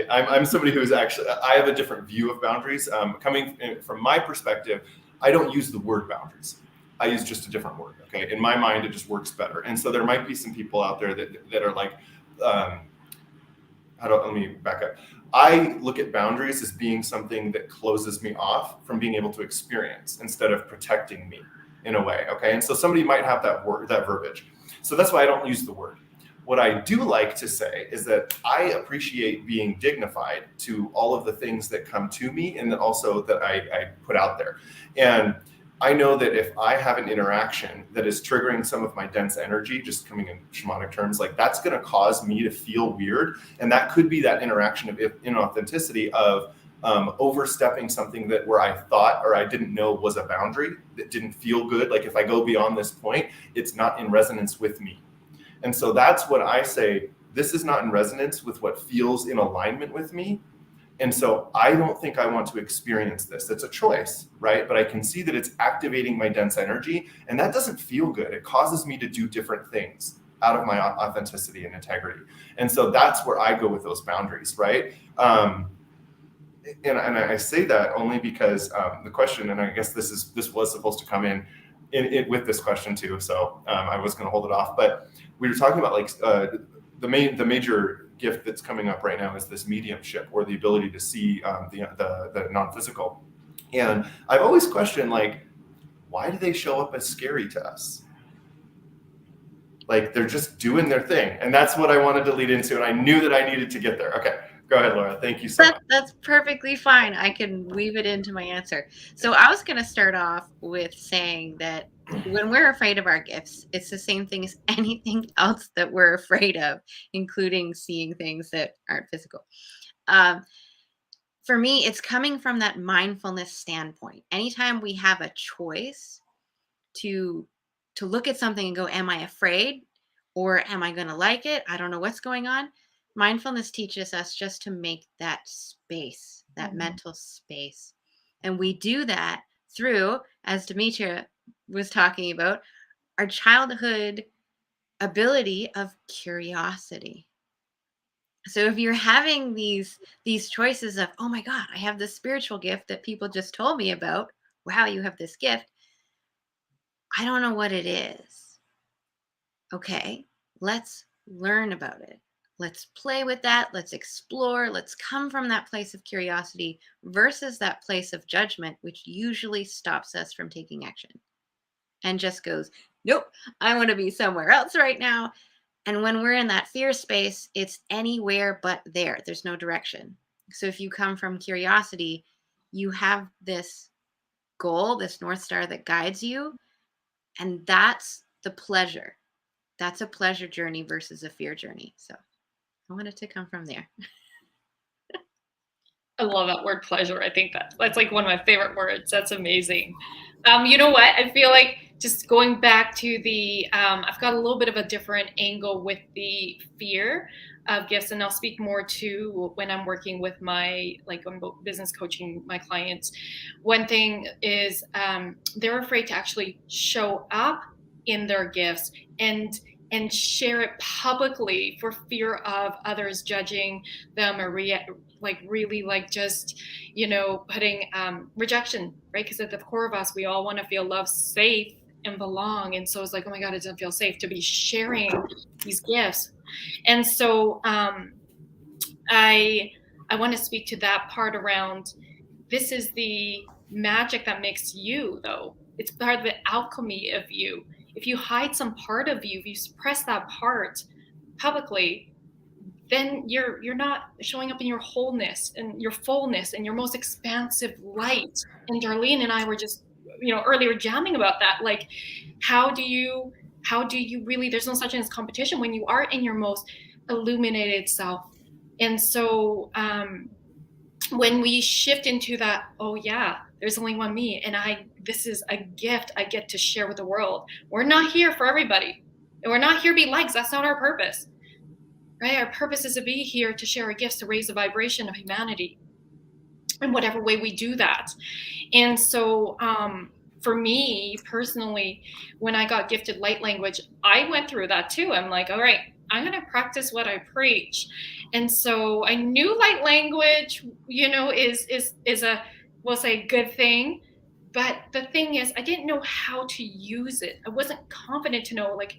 I'm somebody who is actually, I have a different view of boundaries. Coming from my perspective, I don't use the word boundaries. I use just a different word. Okay. In my mind, it just works better. And so there might be some people out there that are like, let me back up. I look at boundaries as being something that closes me off from being able to experience instead of protecting me in a way. Okay. And so somebody might have that word, that verbiage. So that's why I don't use the word. What I do like to say is that I appreciate being dignified to all of the things that come to me and that also that I put out there. And I know that if I have an interaction that is triggering some of my dense energy, just coming in shamanic terms, like that's going to cause me to feel weird. And that could be that interaction of inauthenticity of overstepping something that where I thought or I didn't know was a boundary that didn't feel good. Like if I go beyond this point, it's not in resonance with me. And so that's what I say, this is not in resonance with what feels in alignment with me. And so I don't think I want to experience this. It's a choice, right? But I can see that it's activating my dense energy, and that doesn't feel good. It causes me to do different things out of my authenticity and integrity. And so that's where I go with those boundaries, right? And I say that only because the question, and I guess this was supposed to come in with this question too. So I was going to hold it off, but we were talking about like the major gift that's coming up right now is this mediumship, or the ability to see the non-physical. And I've always questioned, like, why do they show up as scary to us? Like they're just doing their thing. And that's what I wanted to lead into. And I knew that I needed to get there. Okay, go ahead, Laura. Thank you so much. That's perfectly fine. I can weave it into my answer. So I was going to start off with saying that when we're afraid of our gifts, it's the same thing as anything else that we're afraid of, including seeing things that aren't physical. For me, it's coming from that mindfulness standpoint. Anytime we have a choice to look at something and go, am I afraid or am I going to like it? I don't know what's going on. Mindfulness teaches us just to make that space, that mental space. And we do that through, as Dimitria was talking about, our childhood ability of curiosity. So if you're having these choices of, oh my God, I have this spiritual gift that people just told me about. Wow, you have this gift. I don't know what it is. Okay, let's learn about it. Let's play with that. Let's explore. Let's come from that place of curiosity versus that place of judgment, which usually stops us from taking action and just goes, nope, I want to be somewhere else right now. And when we're in that fear space, it's anywhere but there. There's no direction. So if you come from curiosity, you have this goal, this North Star that guides you. And that's the pleasure. That's a pleasure journey versus a fear journey. So I want it to come from there. I love that word pleasure. I think that's like one of my favorite words. That's amazing. You know what? I feel like just going back to the, I've got a little bit of a different angle with the fear of gifts, and I'll speak more to when I'm working with my, like I'm business coaching my clients. One thing is they're afraid to actually show up in their gifts and share it publicly for fear of others judging them or just, putting rejection, right? Because at the core of us, we all want to feel loved, safe, and belong. And so it's like, oh my God, it doesn't feel safe to be sharing these gifts. And so I want to speak to that part around, this is the magic that makes you, though. It's part of the alchemy of you. If you hide some part of you, if you suppress that part publicly, then you're not showing up in your wholeness and your fullness and your most expansive light. And Darlene and I were just, earlier jamming about that. Like, how do you really, there's no such thing as competition when you are in your most illuminated self. And so when we shift into that, oh yeah, there's only one me, and this is a gift I get to share with the world. We're not here for everybody. And we're not here to be likes. That's not our purpose. Right? Our purpose is to be here to share our gifts, to raise the vibration of humanity in whatever way we do that. And so for me personally, when I got gifted light language, I went through that too. I'm like, all right, I'm going to practice what I preach. And so I knew light language, is a, we'll say, good thing. But the thing is, I didn't know how to use it. I wasn't confident to know, like,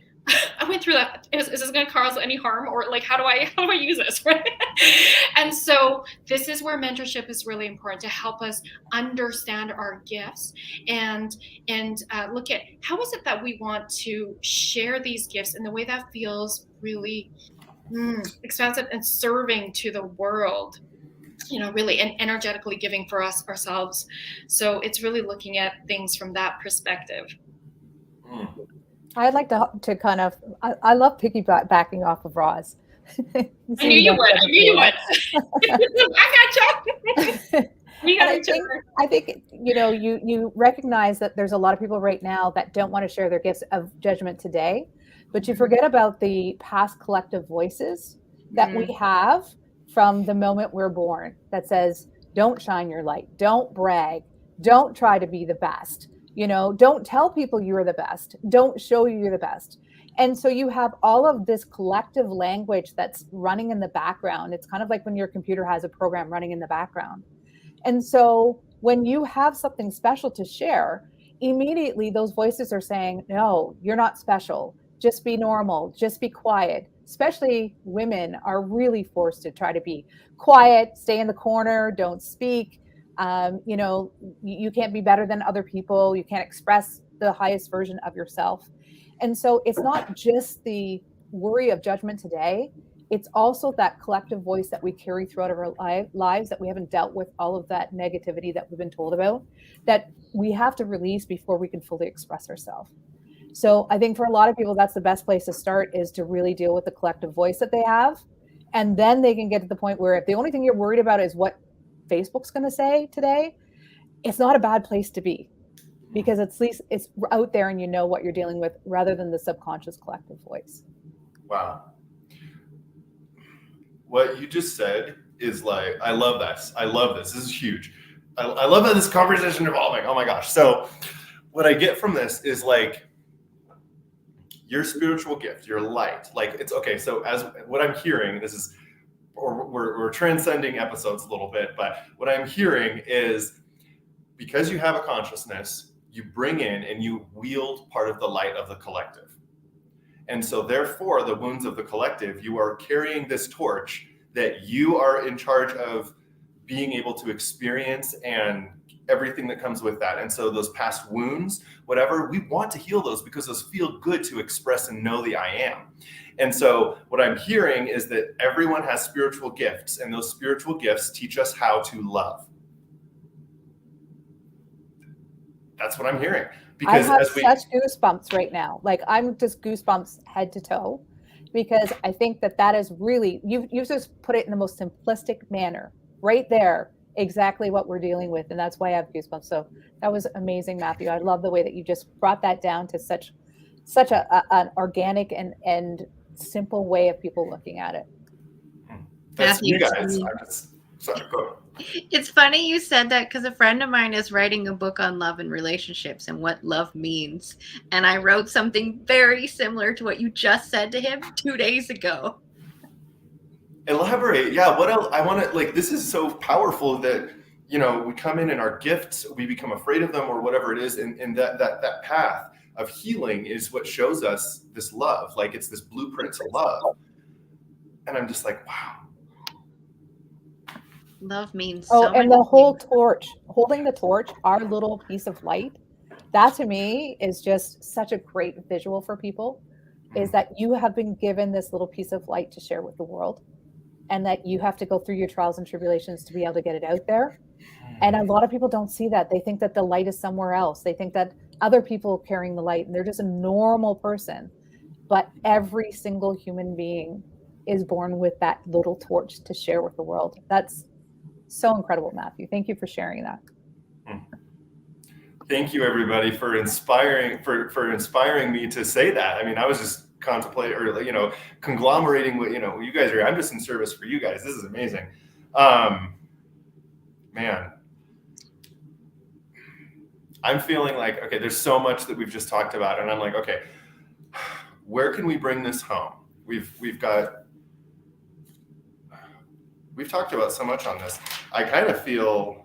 I went through that. Is this going to cause any harm, or like, how do I use this? Right? And so this is where mentorship is really important, to help us understand our gifts and look at how is it that we want to share these gifts in the way that feels really expansive and serving to the world. Really, and energetically giving for us ourselves. So it's really looking at things from that perspective. I'd like to kind of, I love piggybacking off of Roz. I knew you would. I got you. We got each other. I think, you recognize that there's a lot of people right now that don't want to share their gifts of judgment today, but you forget about the past collective voices that we have from the moment we're born that says, don't shine your light, don't brag, don't try to be the best. Don't tell people you're the best. Don't show you're the best. And so you have all of this collective language that's running in the background. It's kind of like when your computer has a program running in the background. And so when you have something special to share, immediately those voices are saying, no, you're not special. Just be normal. Just be quiet. Especially women are really forced to try to be quiet, stay in the corner, don't speak. You can't be better than other people. You can't express the highest version of yourself. And so it's not just the worry of judgment today. It's also that collective voice that we carry throughout our lives, that we haven't dealt with all of that negativity that we've been told about, that we have to release before we can fully express ourselves. So I think for a lot of people, that's the best place to start, is to really deal with the collective voice that they have. And then they can get to the point where if the only thing you're worried about is what Facebook's going to say today, it's not a bad place to be, because at least it's out there and you know what you're dealing with, rather than the subconscious collective voice. Wow. What you just said is like, I love that. I love this. This is huge. I love how this conversation evolving. Oh my gosh. So what I get from this is like your spiritual gift, your light. Like it's okay. So as what I'm hearing, this is, or we're transcending episodes a little bit, but what I'm hearing is because you have a consciousness, you bring in and you wield part of the light of the collective. And so therefore the wounds of the collective, you are carrying this torch that you are in charge of being able to experience and everything that comes with that. And so those past wounds, whatever, we want to heal those because those feel good to express and know the I am. And so what I'm hearing is that everyone has spiritual gifts, and those spiritual gifts teach us how to love. That's what I'm hearing. Because I have such goosebumps right now. Like I'm just goosebumps head to toe, because I think that is really, you just put it in the most simplistic manner right there, exactly what we're dealing with. And that's why I have goosebumps. So that was amazing, Matthew. I love the way that you just brought that down to such an organic and simple way of people looking at it. That's you guys. Sorry, go. It's funny you said that, because a friend of mine is writing a book on love and relationships and what love means. And I wrote something very similar to what you just said to him 2 days ago. Elaborate. Yeah. What else? I want to, like, this is so powerful that, you know, we come in and our gifts, we become afraid of them or whatever it is. And that path of healing is what shows us this love. Like it's this blueprint to love. And I'm just like, wow. Love means and the whole torch, holding the torch, our little piece of light, that to me is just such a great visual for people, is that you have been given this little piece of light to share with the world, and that you have to go through your trials and tribulations to be able to get it out there. And a lot of people don't see that. They think that the light is somewhere else. They think that other people are carrying the light and they're just a normal person. But every single human being is born with that little torch to share with the world. That's so incredible, Matthew. Thank you for sharing that. Thank you, everybody, for inspiring me to say that. I mean, I was just contemplating, or conglomerating what you guys are. I'm just in service for you guys. This is amazing, man. I'm feeling like, okay, there's so much that we've just talked about, and I'm like, okay, where can we bring this home? We've talked about so much on this. I kind of feel,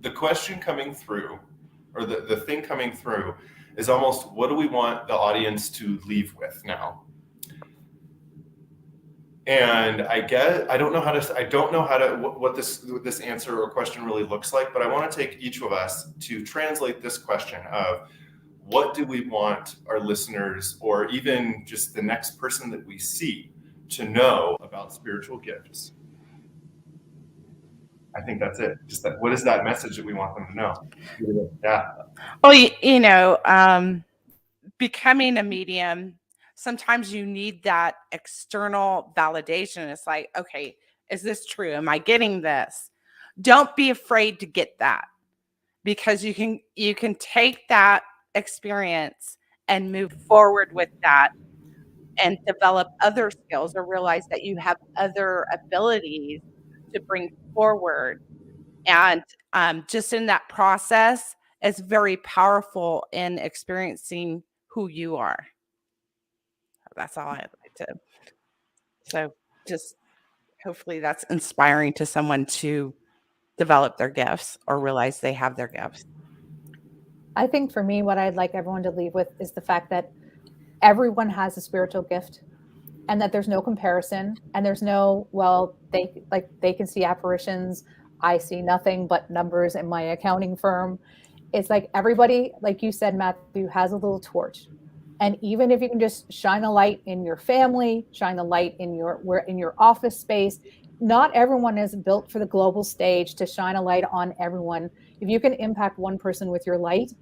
the question coming through, or the thing coming through, is almost, what do we want the audience to leave with now? And I don't know how to what this answer or question really looks like, but I want to take each of us to translate this question of, what do we want our listeners, or even just the next person that we see, to know about spiritual gifts? I think that's it. Just that, what is that message that we want them to know? Yeah. Well, becoming a medium, sometimes you need that external validation. It's like, okay, is this true? Am I getting this? Don't be afraid to get that, because you can take that experience and move forward with that and develop other skills, or realize that you have other abilities to bring forward. And just in that process, it's very powerful in experiencing who you are. That's all I'd like to. So just hopefully that's inspiring to someone to develop their gifts or realize they have their gifts. I think for me, what I'd like everyone to leave with is the fact that everyone has a spiritual gift, and that there's no comparison, and there's no, well, they can see apparitions. I see nothing but numbers in my accounting firm. It's like everybody, like you said, Matthew, has a little torch. And even if you can just shine a light in your family, shine a light in your office space, not everyone is built for the global stage to shine a light on everyone. If you can impact one person with your light,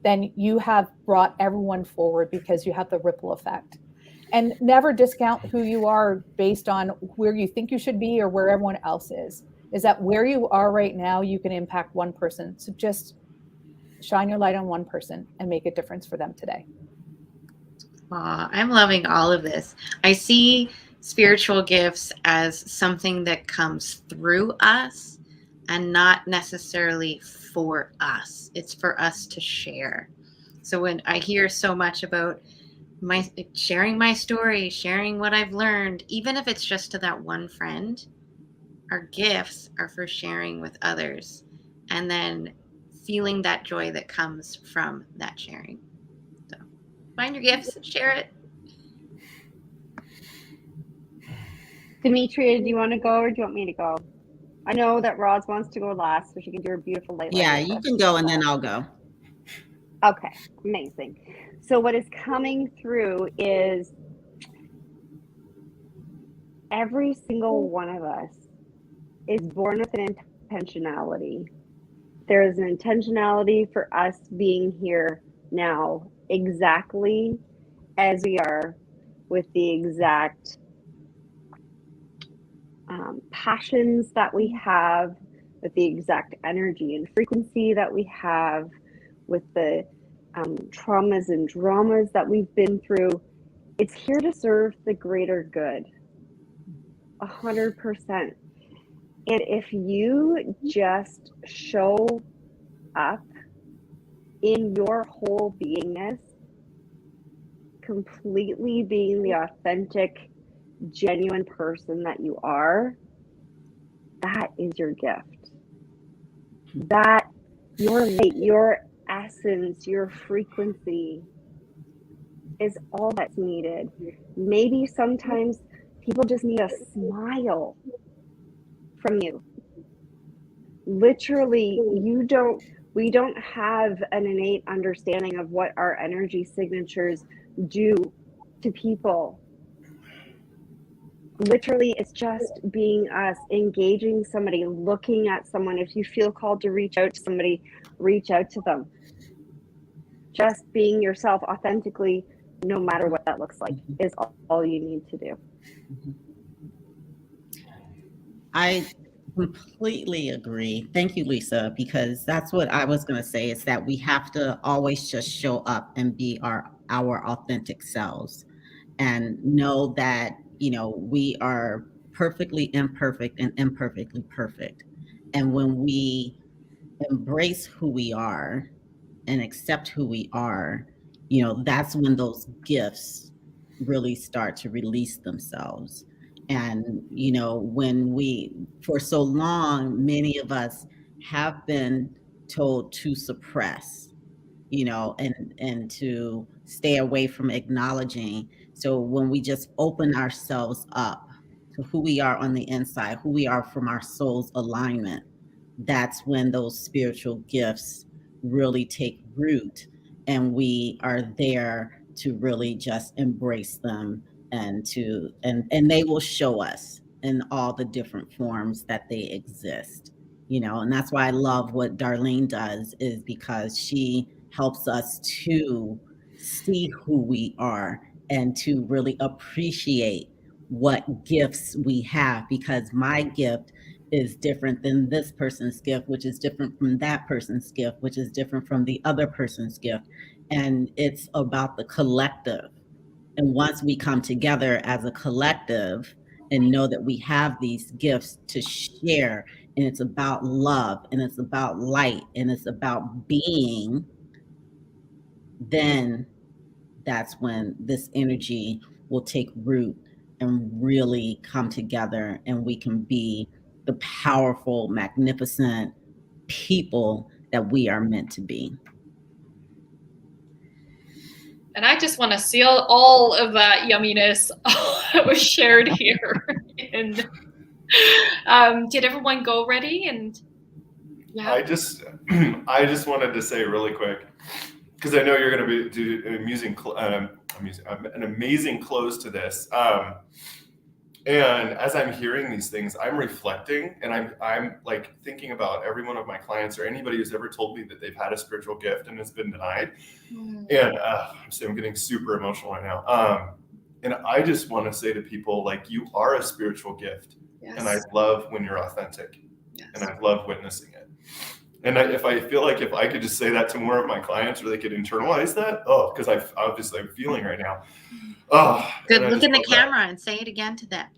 then you have brought everyone forward, because you have the ripple effect. And never discount who you are based on where you think you should be or where everyone else is. Is that where you are right now, you can impact one person. So just shine your light on one person and make a difference for them today. I'm loving all of this. I see spiritual gifts as something that comes through us and not necessarily for us. It's for us to share. So when I hear so much about sharing my story, sharing what I've learned, even if it's just to that one friend, our gifts are for sharing with others and then feeling that joy that comes from that sharing. So find your gifts, share it. Dimitria, do you want to go or do you want me to go? I know that Roz wants to go last, so she can do her beautiful light. Yeah, you can go and then I'll go. Okay, amazing. So what is coming through is every single one of us is born with an intentionality. There is an intentionality for us being here now exactly as we are, with the exact passions that we have, with the exact energy and frequency that we have, with the traumas and dramas that we've been through. It's here to serve the greater good, 100%. And if you just show up in your whole beingness, completely being the authentic, genuine person that you are, that is your gift. That your light, your essence, your frequency is all that's needed. Maybe sometimes people just need a smile from you. Literally, we don't have an innate understanding of what our energy signatures do to people. Literally, it's just being us, engaging somebody, looking at someone. If you feel called to reach out to somebody, reach out to them. Just being yourself authentically, no matter what that looks like, is all you need to do. I completely agree. Thank you, Lisa, because that's what I was going to say, is that we have to always just show up and be our authentic selves and know that, we are perfectly imperfect and imperfectly perfect. And when we embrace who we are and accept who we are, that's when those gifts really start to release themselves. And, when for so long, many of us have been told to suppress, and to stay away from acknowledging. So when we just open ourselves up to who we are on the inside, who we are from our soul's alignment, that's when those spiritual gifts really take root, and we are there to really just embrace them, and they will show us in all the different forms that they exist. And that's why I love what Darlene does, is because she helps us to see who we are and to really appreciate what gifts we have, because my gift is different than this person's gift, which is different from that person's gift, which is different from the other person's gift. And it's about the collective. And once we come together as a collective and know that we have these gifts to share, and it's about love, and it's about light, and it's about being, then that's when this energy will take root and really come together, and we can be the powerful, magnificent people that we are meant to be. And I just want to seal all of that yumminess that was shared here. And did everyone go ready? And yeah, I just wanted to say really quick, because I know you're going to do an amazing close to this. And as I'm hearing these things, I'm reflecting, and I'm like thinking about every one of my clients or anybody who's ever told me that they've had a spiritual gift and it's been denied. And I'm getting super emotional right now. And I just want to say to people, like, you are a spiritual gift. Yes. And I love when you're authentic. Yes. And I love witnessing it. And if I feel like if I could just say that to more of my clients, or they could internalize that, because I'm feeling right now. Good. Look in the camera and say it again to them.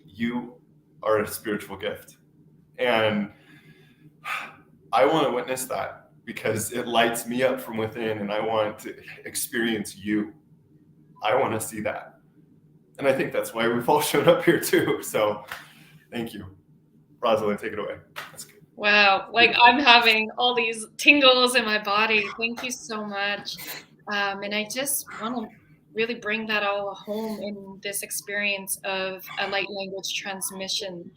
You are a spiritual gift. And I want to witness that because it lights me up from within, and I want to experience you. I want to see that. And I think that's why we've all shown up here too. So thank you. Rosalyn, take it away. That's good. Wow, like I'm having all these tingles in my body. Thank you so much. And I just want to really bring that all home in this experience of a light language transmission.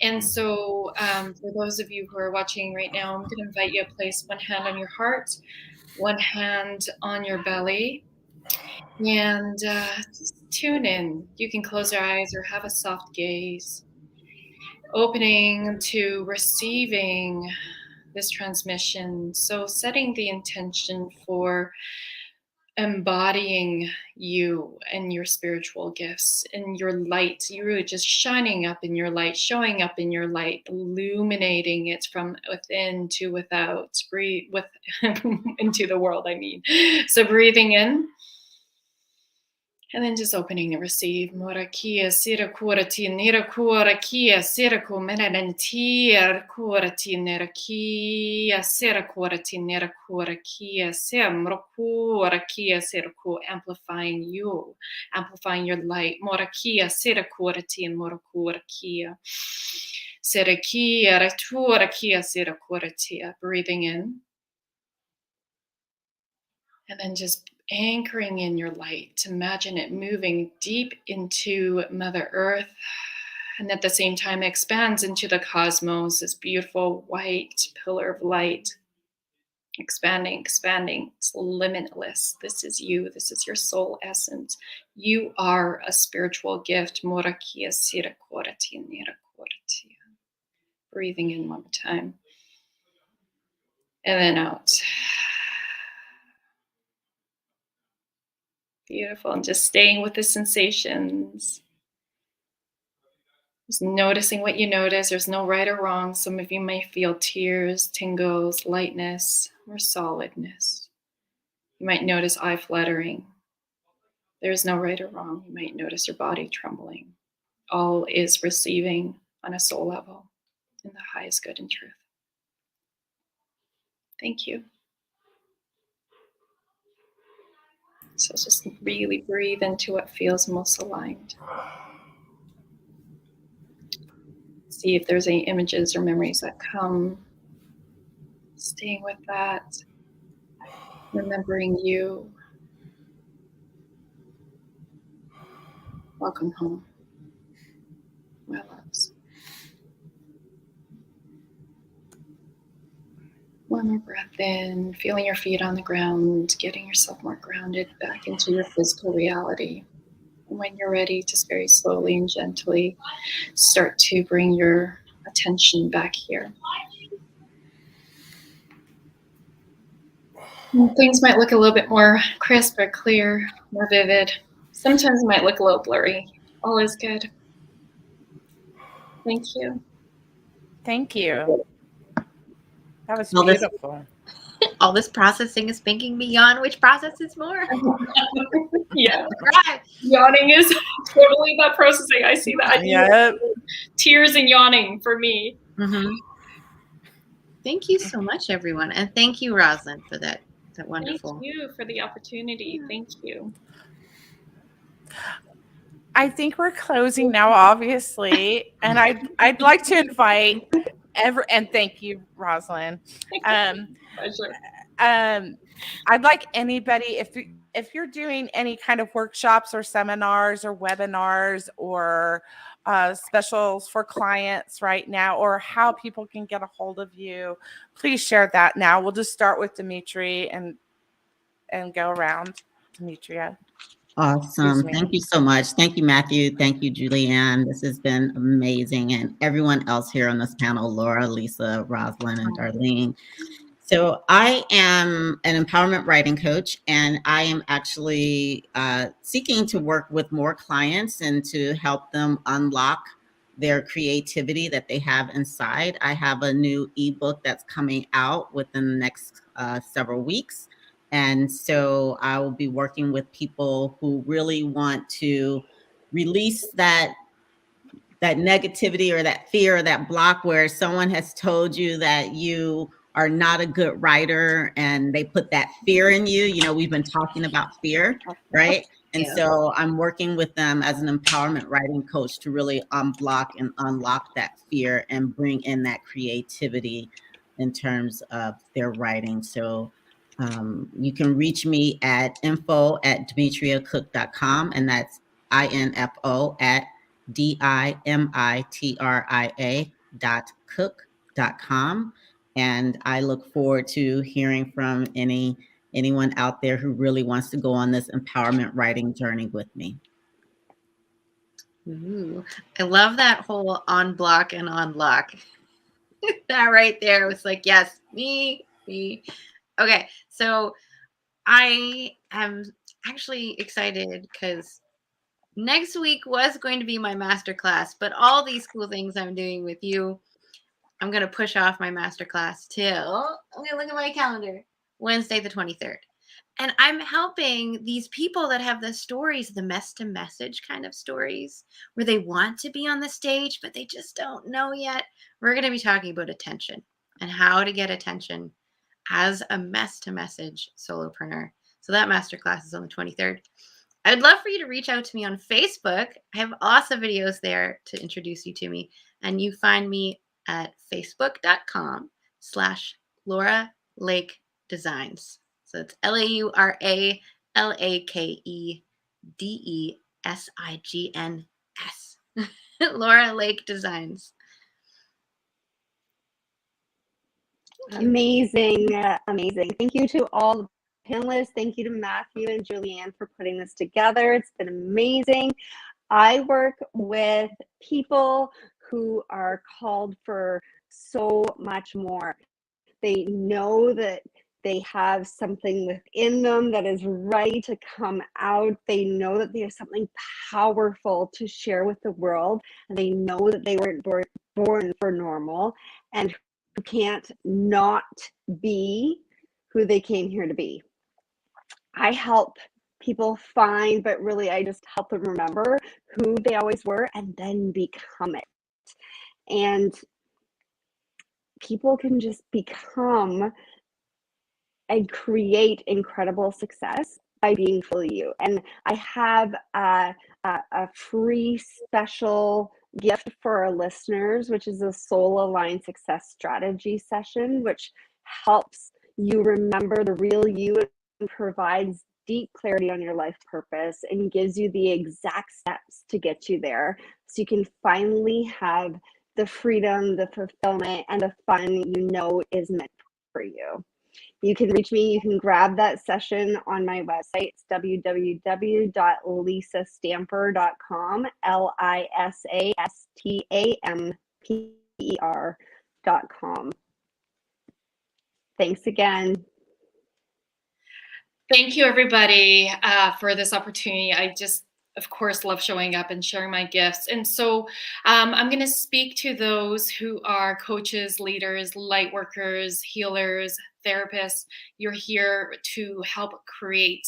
And so for those of you who are watching right now, I'm going to invite you to place one hand on your heart, one hand on your belly, and just tune in. You can close your eyes or have a soft gaze, opening to receiving this transmission. So setting the intention for embodying you and your spiritual gifts and your light. You're just shining up in your light, showing up in your light, illuminating it from within to without, breathe with into the world, I mean. So breathing in. And then just opening to receive. Morakia, sirakurati, nirakurakia, siraku, menanantia, kurati, nerakia, sirakurati, nerakurakia, simrakurakia, siraku, amplifying you, amplifying your light. Morakia, sirakurati, and morakurakia. Sirakia, raturakia, sirakuratia. Breathing in. And then just anchoring in your light. Imagine it moving deep into Mother Earth, and at the same time expands into the cosmos, this beautiful white pillar of light. Expanding, expanding. It's limitless. This is you. This is your soul essence. You are a spiritual gift. Morakia sirakorati nirakorati. Breathing in one more time. And then out. Beautiful. And just staying with the sensations. Just noticing what you notice. There's no right or wrong. Some of you may feel tears, tingles, lightness, or solidness. You might notice eye fluttering. There's no right or wrong. You might notice your body trembling. All is receiving on a soul level in the highest good and truth. Thank you. So just really breathe into what feels most aligned. See if there's any images or memories that come. Staying with that. Remembering you. Welcome home, my loves. One more breath in, feeling your feet on the ground, getting yourself more grounded back into your physical reality. And when you're ready, just very slowly and gently start to bring your attention back here. And things might look a little bit more crisp or clear, more vivid. Sometimes it might look a little blurry. All is good. Thank you. Thank you. That was Well, beautiful. All this processing is thinking beyond which process is more. Yeah. Right. Yawning is totally that processing. I see that. Yep. Tears and yawning for me. Mm-hmm. Thank you so much, everyone. And thank you, Rosalyn, for that wonderful. Thank you for the opportunity. Thank you. I think we're closing now, obviously, and I'd like to invite and thank you, Rosalyn. Pleasure. I'd like anybody, if you're doing any kind of workshops or seminars or webinars or specials for clients right now, or how people can get a hold of you, please share that now. We'll just start with Dimitri and go around. Dimitria. Awesome. Thank you so much. Thank you, Matthew. Thank you, Julianne. This has been amazing. And everyone else here on this panel, Laura, Lisa, Rosalyn, and Darlene. So I am an empowerment writing coach, and I am actually seeking to work with more clients and to help them unlock their creativity that they have inside. I have a new ebook that's coming out within the next several weeks. And so I will be working with people who really want to release that negativity or that fear or that block where someone has told you that you are not a good writer and they put that fear in you. You know, we've been talking about fear, right? And so I'm working with them as an empowerment writing coach to really unblock and unlock that fear and bring in that creativity in terms of their writing. So you can reach me at info@dimitriacook.com, and that's info@DIMITRIA.cook.com. And I look forward to hearing from anyone out there who really wants to go on this empowerment writing journey with me. Ooh, I love that whole on block and unlock. That right there was like, yes, me. Okay, so I am actually excited because next week was going to be my masterclass, but all these cool things I'm doing with you, I'm going to push off my masterclass till, I'm going to look at my calendar, Wednesday the 23rd. And I'm helping these people that have the stories, the mess to message kind of stories, where they want to be on the stage, but they just don't know yet. We're going to be talking about attention and how to get attention as a mess to message solopreneur. So that masterclass is on the 23rd. I'd love for you to reach out to me on Facebook. I have awesome videos there to introduce you to me. And you find me at facebook.com/Laura Lake Designs. So it's LauraLakeDesigns. Laura Lake Designs. Amazing. Thank you to all the panelists. Thank you to Matthew and Julianne for putting this together. It's been amazing. I work with people who are called for so much more. They know that they have something within them that is ready to come out. They know that there's something powerful to share with the world. And they know that they weren't born for normal and who can't not be who they came here to be. I help people find, but really I just help them remember who they always were and then become it. And people can just become and create incredible success by being fully you. And I have a free special gift for our listeners, which is a soul aligned success strategy session, which helps you remember the real you and provides deep clarity on your life purpose and gives you the exact steps to get you there, so you can finally have the freedom, the fulfillment, and the fun you know is meant for you. You can reach me. You can grab that session on my website. It's www.lisastamper.com, LISASTAMPER.com. Thanks again. Thank you, everybody, for this opportunity. I just, of course, love showing up and sharing my gifts. And so I'm going to speak to those who are coaches, leaders, light workers, healers, therapists. You're here to help create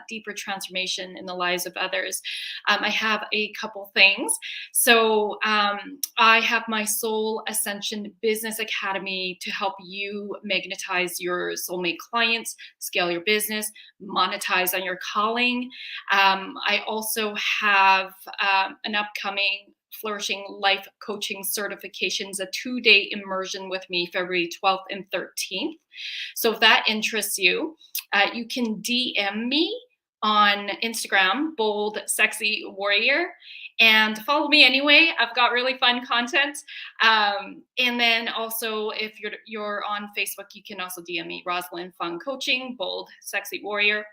deeper transformation in the lives of others. I have a couple things. So I have my Soul Ascension Business Academy to help you magnetize your soulmate clients, scale your business, monetize on your calling. I also have an upcoming Flourishing Life Coaching Certifications, a 2-day immersion with me, February 12th and 13th. So if that interests you, you can DM me on Instagram, Bold Sexy Warrior, and follow me anyway. I've got really fun content. And then also, if you're on Facebook, you can also DM me, Rosalyn Fung Coaching, Bold Sexy Warrior.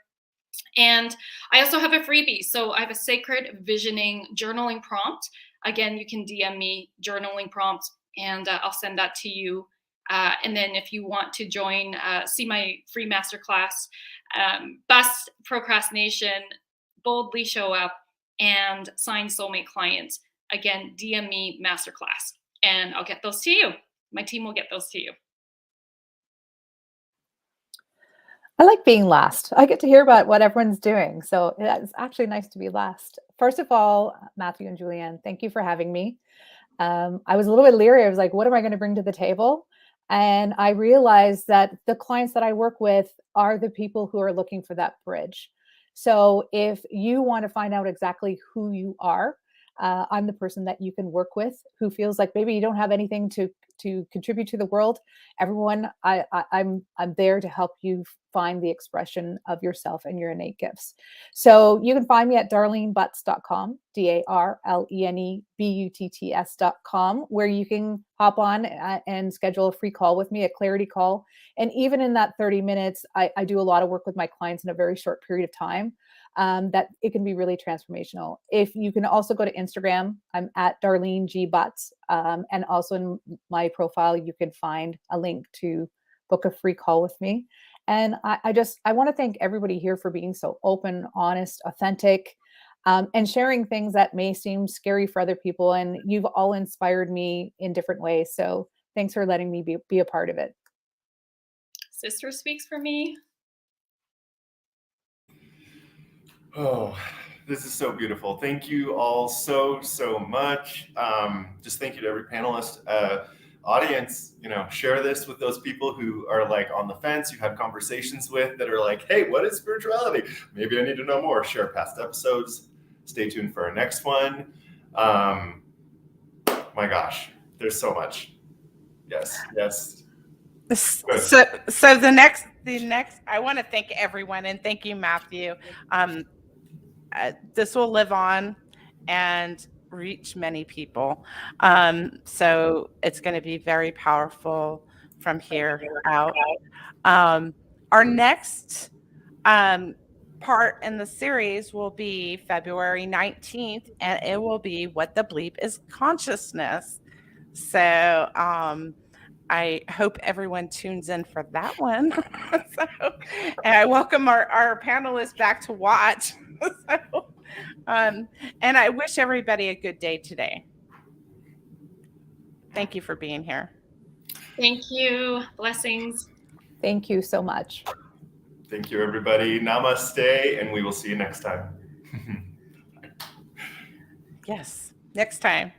And I also have a freebie. So I have a sacred visioning journaling prompt. Again, you can DM me journaling prompt, and I'll send that to you. And then if you want to join, see my free masterclass, Bust Procrastination, Boldly Show Up, and Sign Soulmate Clients, again, DM me masterclass, and I'll get those to you. My team will get those to you. I like being last. I get to hear about what everyone's doing. So it's actually nice to be last. First of all, Matthew and Julianne, thank you for having me. I was a little bit leery. I was like, what am I going to bring to the table? And I realized that the clients that I work with are the people who are looking for that bridge. So if you want to find out exactly who you are, I'm the person that you can work with who feels like maybe you don't have anything to contribute to the world. Everyone, I'm there to help you find the expression of yourself and your innate gifts. So you can find me at darlenebutts.com, DarleneButts.com, where you can hop on and schedule a free call with me, a clarity call. And even in that 30 minutes, I do a lot of work with my clients in a very short period of time. That it can be really transformational. If you can also go to Instagram, I'm at Darlene G Butts. And also in my profile, you can find a link to book a free call with me. And I want to thank everybody here for being so open, honest, authentic, and sharing things that may seem scary for other people. And you've all inspired me in different ways. So thanks for letting me be a part of it. Sister speaks for me. Oh, this is so beautiful. Thank you all so much. Just thank you to every panelist. Audience, share this with those people who are like on the fence, you had conversations with that are like, hey, what is spirituality? Maybe I need to know more. Share past episodes. Stay tuned for our next one. My gosh, there's so much. Yes. So the next, I want to thank everyone, and thank you, Matthew. This will live on and reach many people. So it's going to be very powerful from here out. Our next part in the series will be February 19th, and it will be What the Bleep is Consciousness. So I hope everyone tunes in for that one. And I welcome our panelists back to watch. And I wish everybody a good day today. Thank you for being here. Thank you. Blessings. Thank you so much. Thank you, everybody. Namaste, and we will see you next time. Yes, next time.